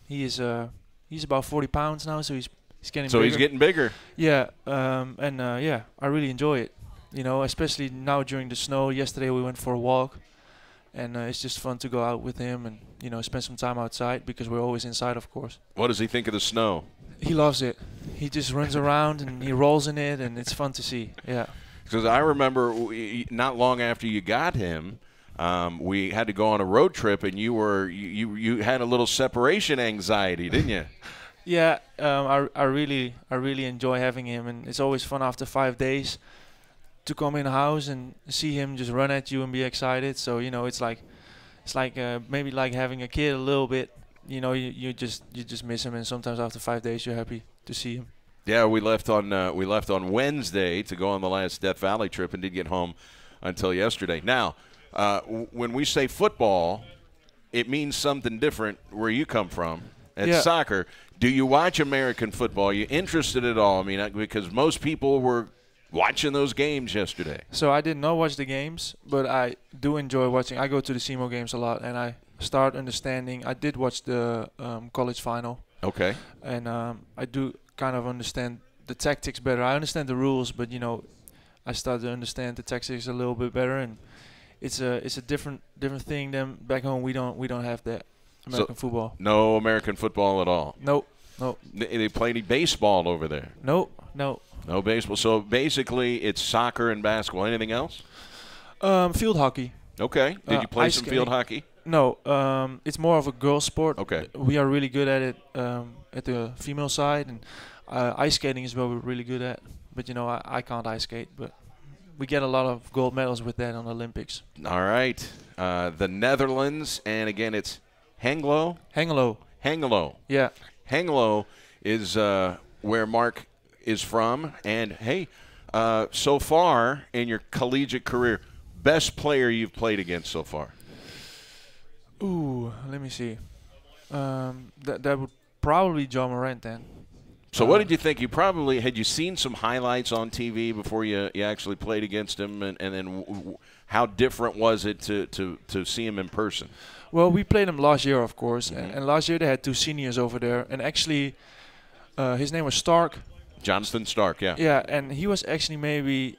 he's about 40 pounds now, so he's getting bigger. So he's getting bigger. Yeah, I really enjoy it. Especially now during the snow. Yesterday we went for a walk, and it's just fun to go out with him and spend some time outside because we're always inside, of course. What does he think of the snow? He loves it. He just runs around and he rolls in it, and it's fun to see. Yeah. Because I remember not long after you got him, we had to go on a road trip, and you had a little separation anxiety, didn't you? Yeah, I really enjoy having him, and it's always fun after 5 days to come in the house and see him just run at you and be excited. So it's like maybe like having a kid a little bit. You just miss him, and sometimes after 5 days you're happy to see him. Yeah, we left on Wednesday to go on the last Death Valley trip and didn't get home until yesterday. Now, when we say football, it means something different where you come from. It's soccer. Do you watch American football? Are you interested at all? I mean, because most people were watching those games yesterday. So I did not watch the games, but I do enjoy watching. I go to the SEMO games a lot, and I start understanding. I did watch the college final. Okay. And I do kind of understand the tactics better. I understand the rules, but I start to understand the tactics a little bit better, and it's a different thing than back home. We don't have that. American football. No American football at all? Nope. They play any baseball over there? No baseball. So basically it's soccer and basketball. Anything else? Field hockey. Okay. Did you play some field hockey? No. It's more of a girl sport. Okay. We are really good at it at the female side, and ice skating is what we're really good at. But I can't ice skate, but we get a lot of gold medals with that on the Olympics. All right. The Netherlands, and again it's Hengelo? Hengelo. Yeah. Hengelo is where Mark is from. And, hey, so far in your collegiate career, best player you've played against so far? Ooh, let me see. That would probably be John Morant then. So what did you think? You probably had you seen some highlights on TV before you actually played against him, and then how different was it to see him in person? Well, we played him last year, of course, and last year they had 2 seniors over there, and actually his name was Stark. Jonathan Stark, yeah. Yeah, and he was actually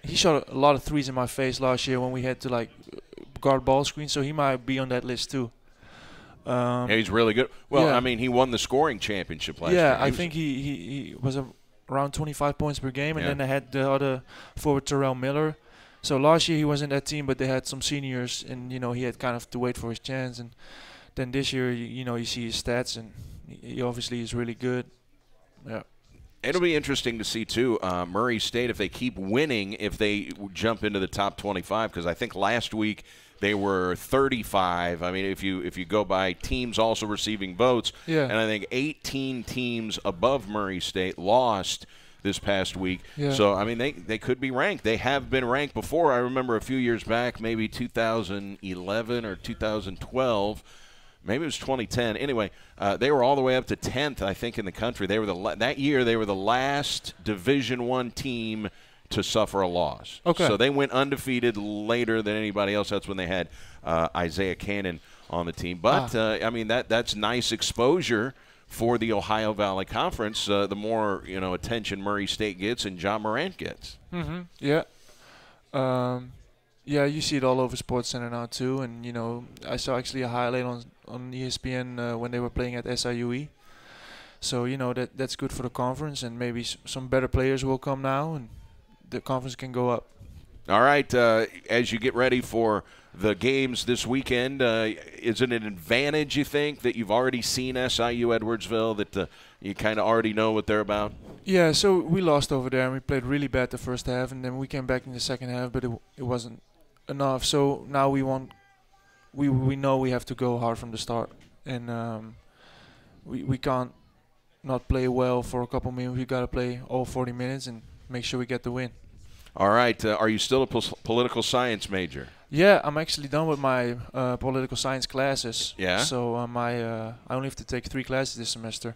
he shot a lot of threes in my face last year when we had to guard ball screen, so he might be on that list too. Yeah, he's really good. Well, yeah. I mean, he won the scoring championship last year. Yeah, I think he was around 25 points per game, and then they had the other forward Terrell Miller. So last year he was in that team, but they had some seniors, and he had kind of to wait for his chance. And then this year, you see his stats, and he obviously is really good. Yeah. It'll be interesting to see, too, Murray State, if they keep winning, if they jump into the top 25, because I think last week they were 35. I mean, if you go by teams also receiving votes, and I think 18 teams above Murray State lost this past week. Yeah. So, I mean, they could be ranked. They have been ranked before. I remember a few years back, maybe 2011 or 2012. Maybe it was 2010. Anyway, they were all the way up to 10th, I think, in the country. They were that year they were the last Division I team to suffer a loss. Okay. So they went undefeated later than anybody else. That's when they had Isaiah Cannon on the team. But, I mean, that's nice exposure for the Ohio Valley Conference. The more, attention Murray State gets and John Morant gets. Mm-hmm. Yeah. Yeah, you see it all over SportsCenter now too, and I saw actually a highlight on ESPN when they were playing at SIUE. So that's good for the conference, and maybe some better players will come now, and the conference can go up. All right, as you get ready for the games this weekend, is it an advantage, you think, that you've already seen SIU Edwardsville, that you kind of already know what they're about? Yeah, so we lost over there, and we played really bad the first half, and then we came back in the second half, but it wasn't enough. So now we know we have to go hard from the start, and we can't not play well for a couple minutes. We got to play all 40 minutes and make sure we get the win. All right. Are you still a political science major? Yeah, I'm actually done with my political science classes. Yeah. So I only have to take 3 classes this semester.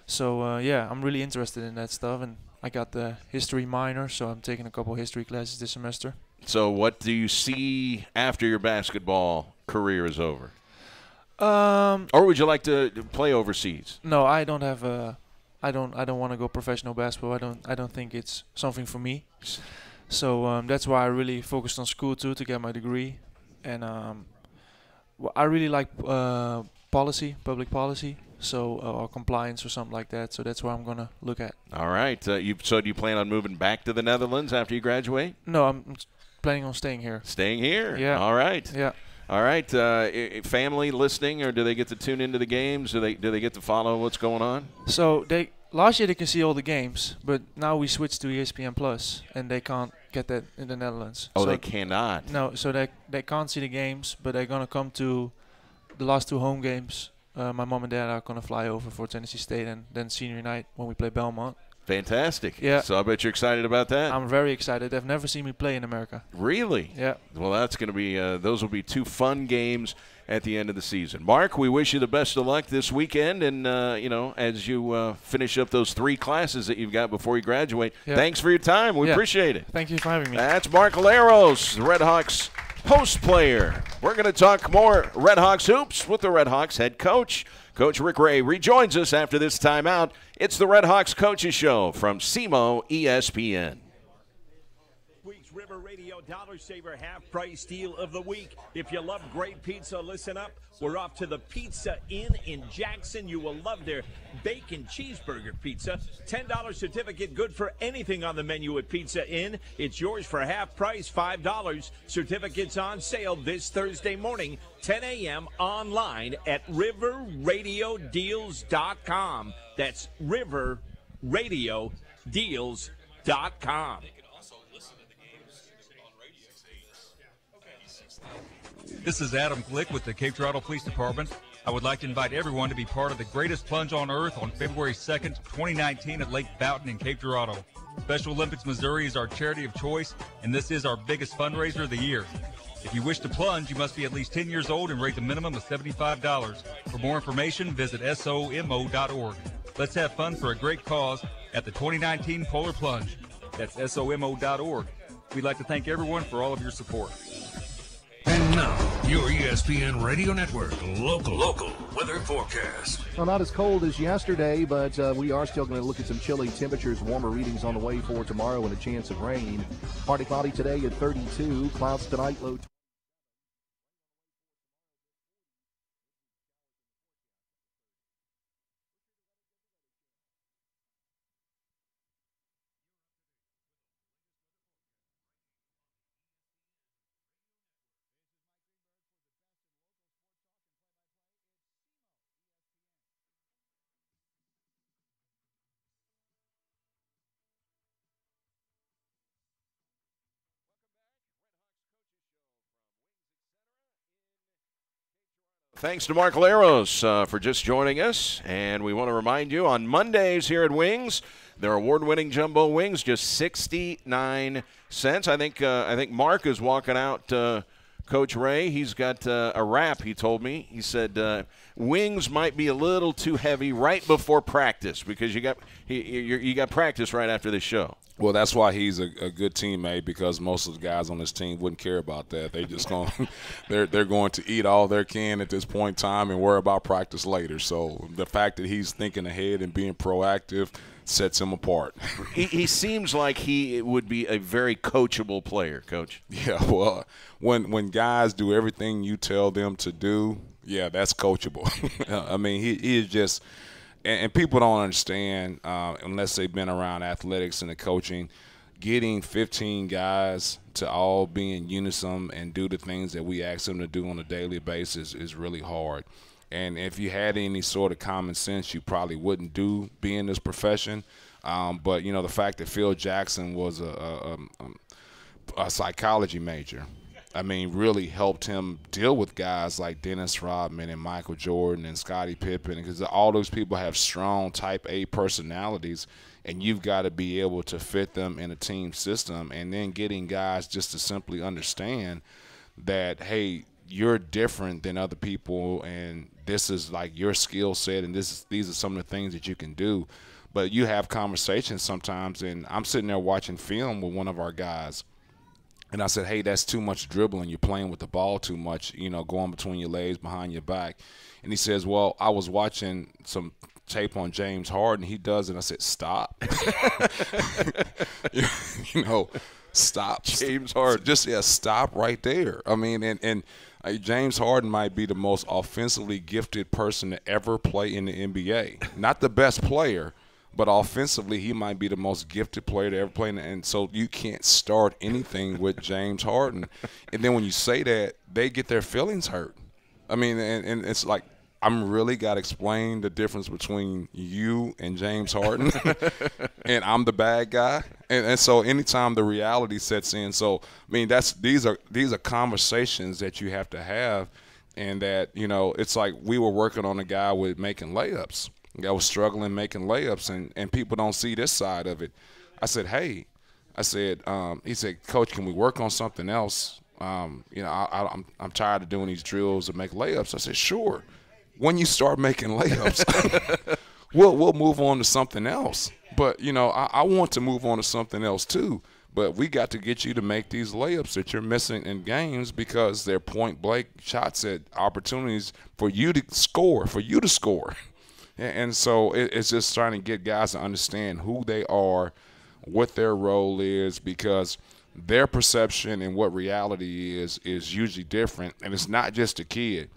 So yeah, I'm really interested in that stuff, and I got the history minor, so I'm taking a couple history classes this semester. So what do you see after your basketball career is over? Or would you like to play overseas? No, I don't have I don't want to go professional basketball. I don't think it's something for me. So that's why I really focused on school too, to get my degree. And I really like public policy, so or compliance or something like that. So that's what I'm gonna look at. All right. So do you plan on moving back to the Netherlands after you graduate? No, I'm planning on staying here. Staying here? Yeah. All right. Yeah. All right. Family listening, or do they get to tune into the games? Do they get to follow what's going on? So last year they can see all the games, but now we switched to ESPN Plus, and they can't get that in the Netherlands. Oh, so they cannot. No, so they can't see the games, but they're gonna come to the last 2 home games. My mom and dad are gonna fly over for Tennessee State, and then senior night when we play Belmont. Fantastic. Yeah. So I bet you're excited about that. I'm very excited. They've never seen me play in America. Really? Yeah. Well, that's going to be those will be 2 fun games at the end of the season. Mark, we wish you the best of luck this weekend, and as you finish up those 3 classes that you've got before you graduate. Yeah. Thanks for your time. We appreciate it. Thank you for having me. That's Mark Leros, the Red Hawks post player. We're going to talk more Red Hawks hoops with the Red Hawks head coach. Coach Rick Ray rejoins us after this timeout. It's the Red Hawks Coaches Show from SEMO ESPN. Week's River Radio Dollar Saver Half Price Deal of the Week. If you love great pizza, listen up. We're off to the Pizza Inn in Jackson. You will love their bacon cheeseburger pizza. $10 certificate, good for anything on the menu at Pizza Inn. It's yours for half price, $5. Certificates on sale this Thursday morning, 10 a.m. online at riverradiodeals.com. That's riverradiodeals.com. This is Adam Glick with the Cape Girardeau Police Department. I would like to invite everyone to be part of the greatest plunge on earth on February 2nd, 2019 at Lake Boughton in Cape Girardeau. Special Olympics Missouri is our charity of choice, and this is our biggest fundraiser of the year. If you wish to plunge, you must be at least 10 years old and raise a minimum of $75. For more information, visit SOMO.org. Let's have fun for a great cause at the 2019 Polar Plunge. That's SOMO.org. We'd like to thank everyone for all of your support. And now, your ESPN Radio Network local weather forecast. Well, not as cold as yesterday, but we are still going to look at some chilly temperatures, warmer readings on the way for tomorrow and a chance of rain. Partly cloudy today at 32, clouds tonight, low 20. Thanks to Mark Laros for just joining us. And we want to remind you, on Mondays here at Wings, their award-winning jumbo wings, just 69 cents. I think Mark is walking out, Coach Ray. He's got a wrap, he told me. He said wings might be a little too heavy right before practice because you got practice right after this show. Well, that's why he's a good teammate, because most of the guys on this team wouldn't care about that. They just they're going to eat all they can at this point in time and worry about practice later. So the fact that he's thinking ahead and being proactive sets him apart. He seems like he would be a very coachable player, Coach. Yeah, well, when guys do everything you tell them to do, yeah, that's coachable. I mean, he is just – and people don't understand, unless they've been around athletics and the coaching, getting 15 guys to all be in unison and do the things that we ask them to do on a daily basis is really hard. And if you had any sort of common sense, you probably wouldn't be in this profession. But, you know, the fact that Phil Jackson was a psychology major, I mean, really helped him deal with guys like Dennis Rodman and Michael Jordan and Scottie Pippen, because all those people have strong type A personalities, and you've got to be able to fit them in a team system. And then getting guys just to simply understand that, hey, you're different than other people, and this is like your skill set, and these are some of the things that you can do. But you have conversations sometimes, and I'm sitting there watching film with one of our guys, and I said, hey, that's too much dribbling. You're playing with the ball too much, you know, going between your legs, behind your back. And he says, well, I was watching some tape on James Harden. He does it. I said, stop. you know, stop. James Harden. Just, stop right there. I mean, and James Harden might be the most offensively gifted person to ever play in the NBA. Not the best player, but offensively, he might be the most gifted player to ever play. And so you can't start anything with James Harden. And then when you say that, they get their feelings hurt. I mean, and it's like, I'm really got to explain the difference between you and James Harden, and I'm the bad guy. And so anytime the reality sets in, so, I mean, these are conversations that you have to have, and that, you know, it's like we were working on a guy with making layups. I was struggling making layups, and people don't see this side of it. I said, hey, he said, Coach, can we work on something else? You know, I'm tired of doing these drills to make layups. I said, sure. When you start making layups, we'll move on to something else. But, you know, I want to move on to something else too. But we got to get you to make these layups that you're missing in games, because they're point-blank shots at opportunities for you to score, And so it's just trying to get guys to understand who they are, what their role is, because their perception and what reality is usually different, and it's not just a kid.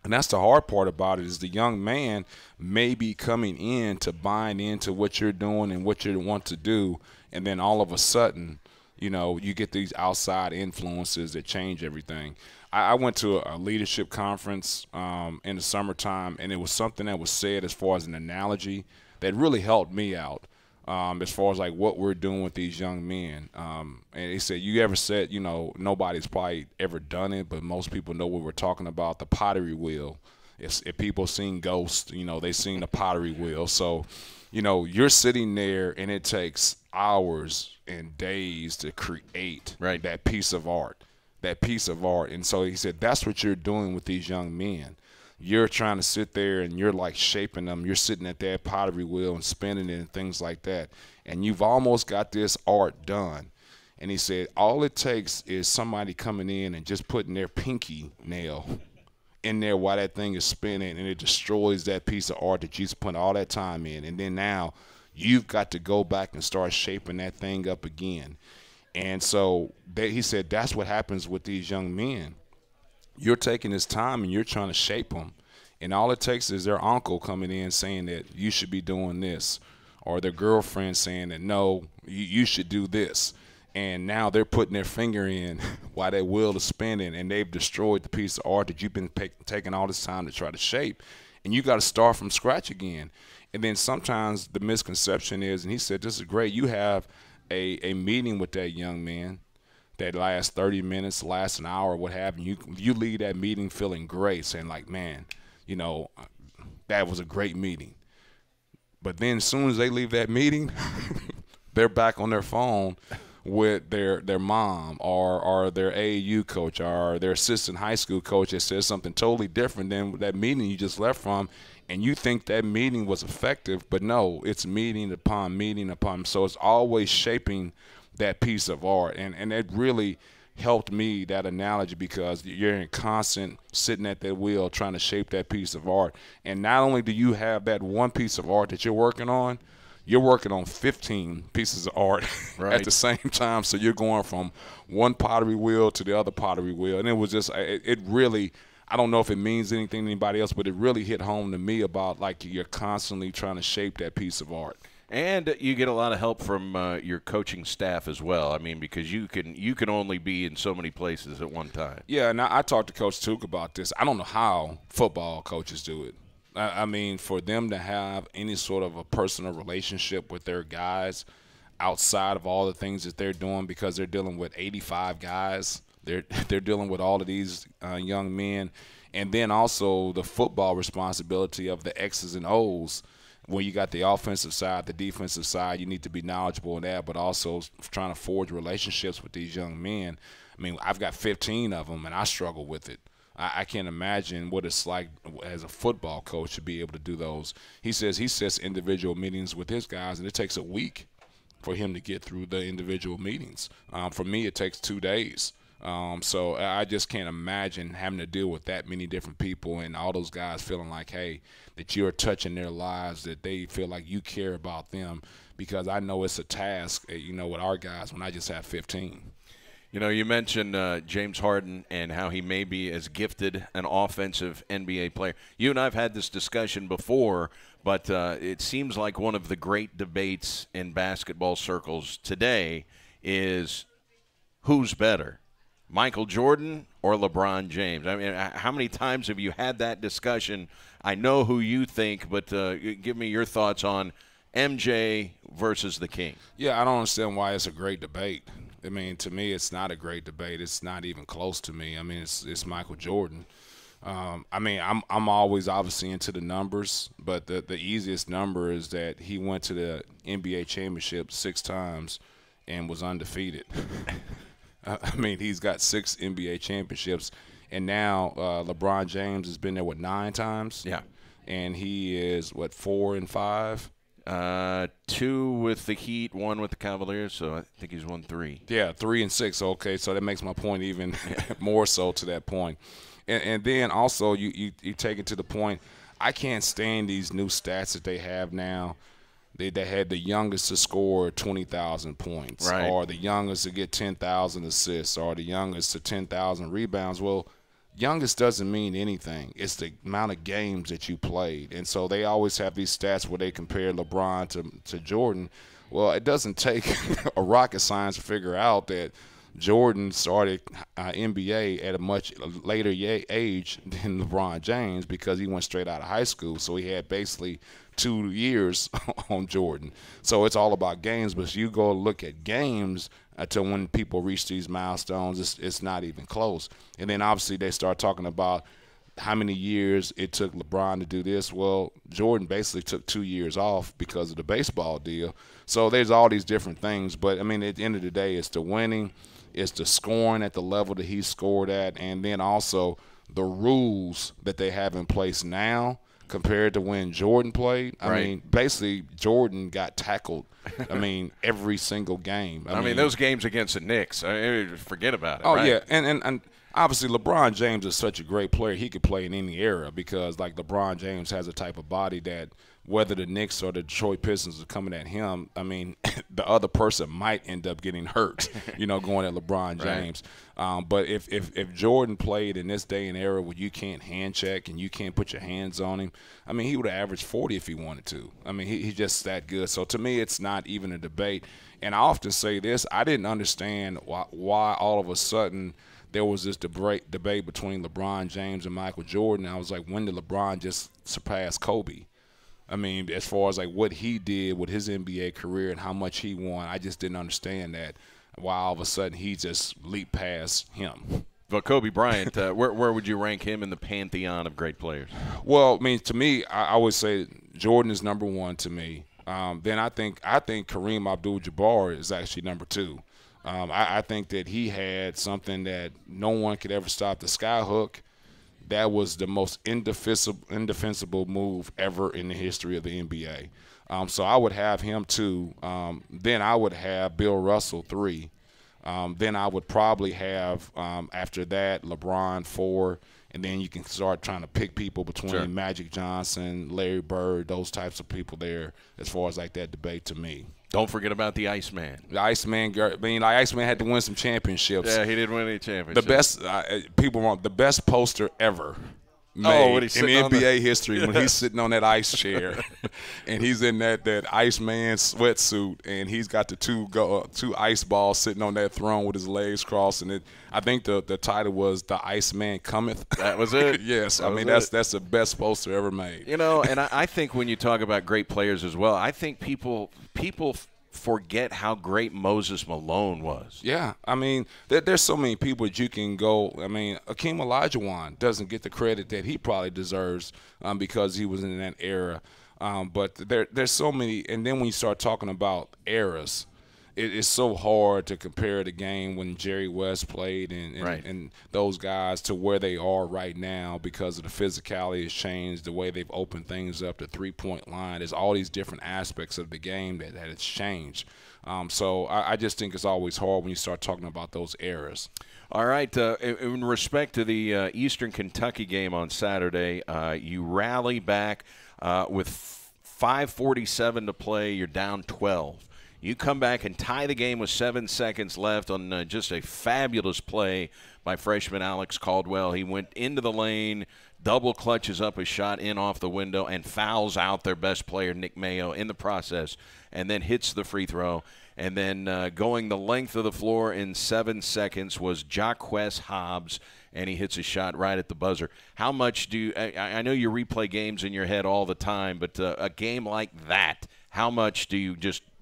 And that's the hard part about it, is the young man may be coming in to bind into what you're doing and what you want to do, and then all of a sudden, you know, you get these outside influences that change everything. I went to a leadership conference in the summertime, and it was something that was said as far as an analogy that really helped me out as far as like what we're doing with these young men. And they said, you ever said, you know, nobody's probably ever done it, but most people know what we're talking about, the pottery wheel. If people seen Ghost, you know, they seen the pottery wheel. So, you know, you're sitting there, and it takes hours and days to create that piece of art. And so he said, that's what you're doing with these young men. you're trying to sit there and you're like shaping them. You're sitting at that pottery wheel and spinning it and things like that. And you've almost got this art done. And he said all it takes is somebody coming in and just putting their pinky nail in there while that thing is spinning, and it destroys that piece of art that you spent all that time in. And then now you've got to go back and start shaping that thing up again. And so he said that's what happens with these young men. You're taking this time and you're trying to shape them. And all it takes is their uncle coming in saying that you should be doing this, or their girlfriend saying that, no, you should do this. And now they're putting their finger in while that wheel is spinning, and they've destroyed the piece of art that you've been taking all this time to try to shape. And you got to start from scratch again. And then sometimes the misconception is, and he said this is great, you have a meeting with that young man that lasts 30 minutes, lasts an hour, what have you. You leave that meeting feeling great, saying like, man, you know, that was a great meeting. But then as soon as they leave that meeting, they're back on their phone with their mom or their AAU coach or their assistant high school coach that says something totally different than that meeting you just left from, and you think that meeting was effective, but no, it's meeting upon meeting upon. So it's always shaping that piece of art, and it really helped me, that analogy, because you're in constant sitting at that wheel trying to shape that piece of art. And not only do you have that one piece of art that you're working on, you're working on 15 pieces of art at the same time. So you're going from one pottery wheel to the other pottery wheel. And it was just, it really, I don't know if it means anything to anybody else, but it really hit home to me about like you're constantly trying to shape that piece of art. And you get a lot of help from your coaching staff as well. I mean, because you can only be in so many places at one time. Yeah, and I talked to Coach Tuke about this. I don't know how football coaches do it. I mean, for them to have any sort of a personal relationship with their guys outside of all the things that they're doing, because they're dealing with 85 guys. They're dealing with all of these young men. And then also the football responsibility of the X's and O's. When you got the offensive side, the defensive side, you need to be knowledgeable in that, but also trying to forge relationships with these young men. I mean, I've got 15 of them, and I struggle with it. I can't imagine what it's like as a football coach to be able to do those. He says he sets individual meetings with his guys, and it takes a week for him to get through the individual meetings. For me, it takes 2 days. So I just can't imagine having to deal with that many different people and all those guys feeling like, hey, that you're touching their lives, that they feel like you care about them, because I know it's a task, you know, with our guys when I just have 15. You know, you mentioned James Harden and how he may be as gifted an offensive NBA player. You and I have had this discussion before, but it seems like one of the great debates in basketball circles today is who's better, Michael Jordan or LeBron James? I mean, how many times have you had that discussion? I know who you think, but give me your thoughts on MJ versus the King. Yeah, I don't understand why it's a great debate. I mean, to me, it's not a great debate. It's not even close to me. I mean, it's Michael Jordan. I mean, I'm always obviously into the numbers, but the easiest number is that he went to the NBA championship 6 times and was undefeated. I mean, he's got 6 NBA championships, and now LeBron James has been there, 9 times? Yeah. And he is, 4 and 5? 2 with the Heat, 1 with the Cavaliers, so I think he's won 3. Yeah, 3 and 6. Okay, so that makes my point even more so to that point. And then also you take it to the point, I can't stand these new stats that they have now. They had the youngest to score 20,000 points, right, or the youngest to get 10,000 assists, or the youngest to 10,000 rebounds. Well, youngest doesn't mean anything. It's the amount of games that you played. And so they always have these stats where they compare LeBron to Jordan. Well, it doesn't take a rocket science to figure out that Jordan started NBA at a much later age than LeBron James, because he went straight out of high school. So he had basically 2 years on Jordan. So it's all about games. But you go look at games until when people reach these milestones, it's not even close. And then obviously they start talking about how many years it took LeBron to do this. Well, Jordan basically took 2 years off because of the baseball deal. So there's all these different things. But, I mean, at the end of the day, it's the winning, it's the scoring at the level that he scored at, and then also the rules that they have in place now compared to when Jordan played. I mean, basically, Jordan got tackled, every single game. I mean, those games against the Knicks, forget about it. Oh, yeah, and obviously LeBron James is such a great player. He could play in any era because, like, LeBron James has a type of body that whether the Knicks or the Detroit Pistons are coming at him, the other person might end up getting hurt, going at LeBron James. But if Jordan played in this day and era where you can't hand check and you can't put your hands on him, he would have averaged 40 if he wanted to. He's just that good. So to me, it's not even a debate. And I often say this, I didn't understand why all of a sudden there was this debate between LeBron James and Michael Jordan. I was like, when did LeBron just surpass Kobe? As far as like what he did with his NBA career and how much he won, I just didn't understand that. Why all of a sudden he just leaped past him. But Kobe Bryant, where would you rank him in the pantheon of great players? Well, to me, I would say Jordan is number one to me. Then I think Kareem Abdul-Jabbar is actually number two. I think that he had something that no one could ever stop, the sky hook. That was the most indefensible move ever in the history of the NBA. So I would have him 2. Then I would have Bill Russell 3. Then I would probably have, after that, LeBron 4. And then you can start trying to pick people between Magic Johnson, Larry Bird, those types of people there as far as like that debate to me. Don't forget about the Iceman. The Iceman, Iceman had to win some championships. Yeah, he did win any championships. The best, people want the best poster ever made in NBA history when he's sitting on that ice chair and he's in that Iceman sweatsuit and he's got the two ice balls sitting on that throne with his legs crossed. And I think the title was "The Iceman Cometh." That was it. Yes, that's the best poster ever made. And I think when you talk about great players as well, I think people forget how great Moses Malone was. Yeah, there's so many people that you can go. Akeem Olajuwon doesn't get the credit that he probably deserves because he was in that era. But there's so many. And then when you start talking about eras, it's so hard to compare the game when Jerry West played and those guys to where they are right now because of the physicality has changed, the way they've opened things up, the three-point line. There's all these different aspects of the game that has changed. So I just think it's always hard when you start talking about those eras. All right. In respect to the Eastern Kentucky game on Saturday, you rally back with 5:47 to play. You're down 12. You come back and tie the game with 7 seconds left on just a fabulous play by freshman Alex Caldwell. He went into the lane, double clutches up a shot in off the window, and fouls out their best player, Nick Mayo, in the process, and then hits the free throw. And then going the length of the floor in 7 seconds was Jaquez Hobbs, and he hits a shot right at the buzzer. How much do you – I know you replay games in your head all the time, but a game like that, how much do you just –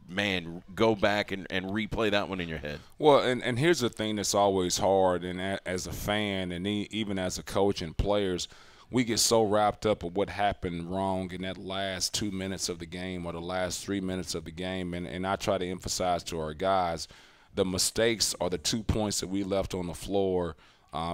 go back and replay that one in your head? Well, and here's the thing that's always hard, and as a fan and even as a coach and players, we get so wrapped up with what happened wrong in that last 2 minutes of the game or the last 3 minutes of the game, and I try to emphasize to our guys the mistakes are the 2 points that we left on the floor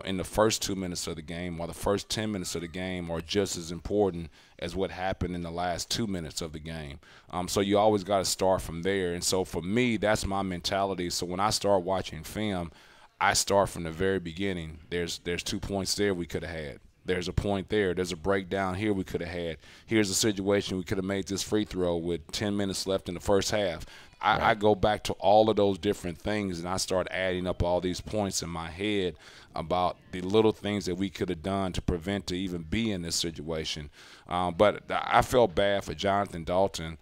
in the first 2 minutes of the game or the first 10 minutes of the game are just as important as what happened in the last 2 minutes of the game. So you always got to start from there. And so for me, that's my mentality. So when I start watching film, I start from the very beginning. There's 2 points there we could have had. There's a point there. There's a breakdown here we could have had. Here's a situation we could have made this free throw with 10 minutes left in the first half. I go back to all of those different things, and I start adding up all these points in my head about the little things that we could have done to prevent to even be in this situation. But I felt bad for Jonathan Dalton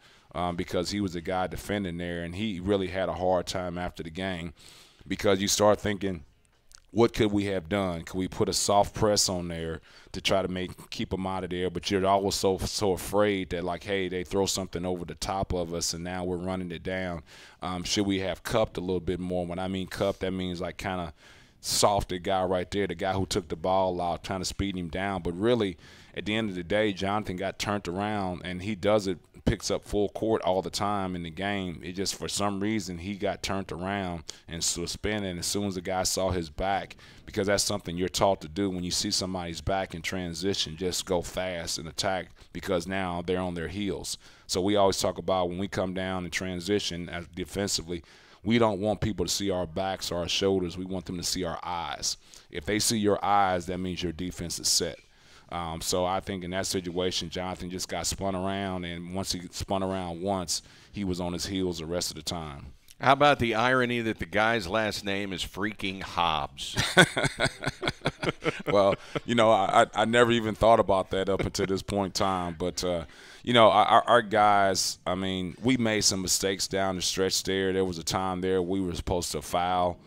because he was the guy defending there, and he really had a hard time after the game because you start thinking, what could we have done? Could we put a soft press on there to try to keep them out of there? But you're always so afraid that, like, hey, they throw something over the top of us and now we're running it down. Should we have cupped a little bit more? When I mean cupped, that means like kind of soft the guy right there, the guy who took the ball out, trying to speed him down. But really, at the end of the day, Jonathan got turned around, and he does it picks up full court all the time in the game. It just, for some reason, he got turned around and suspended as soon as the guy saw his back, because that's something you're taught to do when you see somebody's back in transition, just go fast and attack, because now they're on their heels. So we always talk about when we come down and transition as defensively, we don't want people to see our backs or our shoulders. We want them to see our eyes. If they see your eyes, that means your defense is set. So I think in that situation, Jonathan just got spun around, and once he spun around once, he was on his heels the rest of the time. How about the irony that the guy's last name is freaking Hobbs? Well, you know, I never even thought about that up until this point in time. But, you know, our guys, I mean, we made some mistakes down the stretch there. There was a time there we were supposed to foul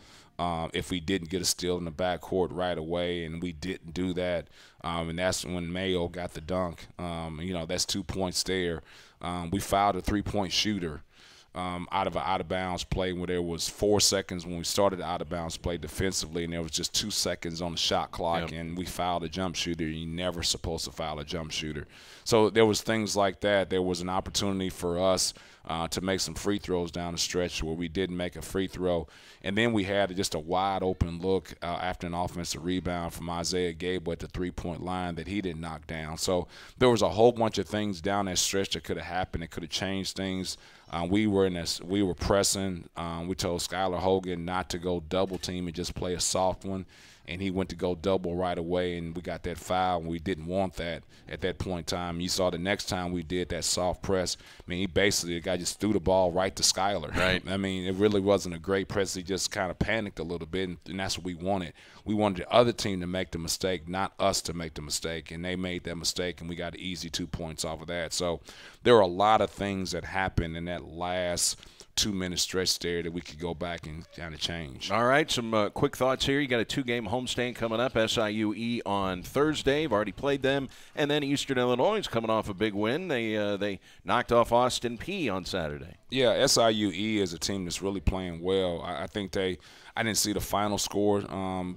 if we didn't get a steal in the backcourt right away, and we didn't do that. And that's when Mayo got the dunk. You know, that's 2 points there. We fouled a three-point shooter out of an out-of-bounds play where there was 4 seconds when we started the out-of-bounds play defensively, and there was just 2 seconds on the shot clock, and we fouled a jump shooter. You're never supposed to foul a jump shooter. So there was things like that. There was an opportunity for us to make some free throws down the stretch where we didn't make a free throw. And then we had just a wide-open look after an offensive rebound from Isaiah Gable at the three-point line that he didn't knock down. So there was a whole bunch of things down that stretch that could have happened. It could have changed things. We were pressing. We told Skylar Hogan not to go double team and just play a soft one, and he went to go double right away, and we got that foul, and we didn't want that at that point in time. You saw the next time we did that soft press, I mean, the guy just threw the ball right to Skylar. Right. I mean, it really wasn't a great press. He just kind of panicked a little bit, and that's what we wanted. We wanted the other team to make the mistake, not us to make the mistake, and they made that mistake, and we got an easy 2 points off of that. So there were a lot of things that happened in that last 2-minute stretch there that we could go back and kind of change. All right, some quick thoughts here. You got a 2-game homestand coming up, SIUE on Thursday. You've already played them. And then Eastern Illinois is coming off a big win. They knocked off Austin Peay on Saturday. Yeah, SIUE is a team that's really playing well. I think I didn't see the final score,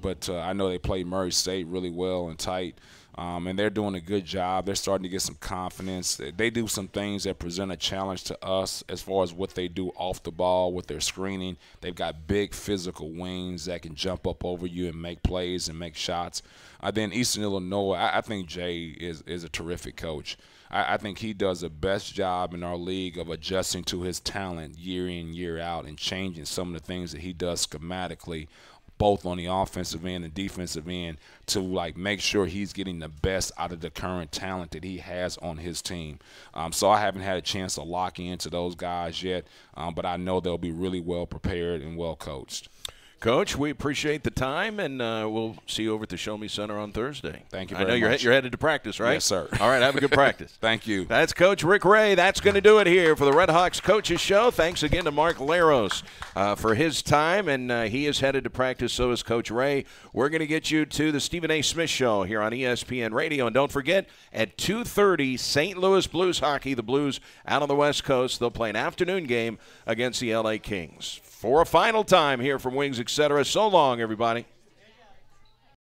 but I know they played Murray State really well and tight. And they're doing a good job. They're starting to get some confidence. They do some things that present a challenge to us as far as what they do off the ball with their screening. They've got big physical wings that can jump up over you and make plays and make shots. Then Eastern Illinois, I think Jay is a terrific coach. I think he does the best job in our league of adjusting to his talent year in, year out, and changing some of the things that he does schematically, both on the offensive end and defensive end, to make sure he's getting the best out of the current talent that he has on his team. So I haven't had a chance to lock into those guys yet, but I know they'll be really well prepared and well coached. Coach, we appreciate the time, and we'll see you over at the Show Me Center on Thursday. Thank you very much. I know you're headed to practice, right? Yes, sir. All right, have a good practice. Thank you. That's Coach Rick Ray. That's going to do it here for the Red Hawks Coaches Show. Thanks again to Mark Laros for his time, and he is headed to practice, so is Coach Ray. We're going to get you to the Stephen A. Smith Show here on ESPN Radio, and don't forget, at 2:30, St. Louis Blues hockey. The Blues out on the West Coast. They'll play an afternoon game against the L.A. Kings. For a final time here from Wings Etc. So long, everybody.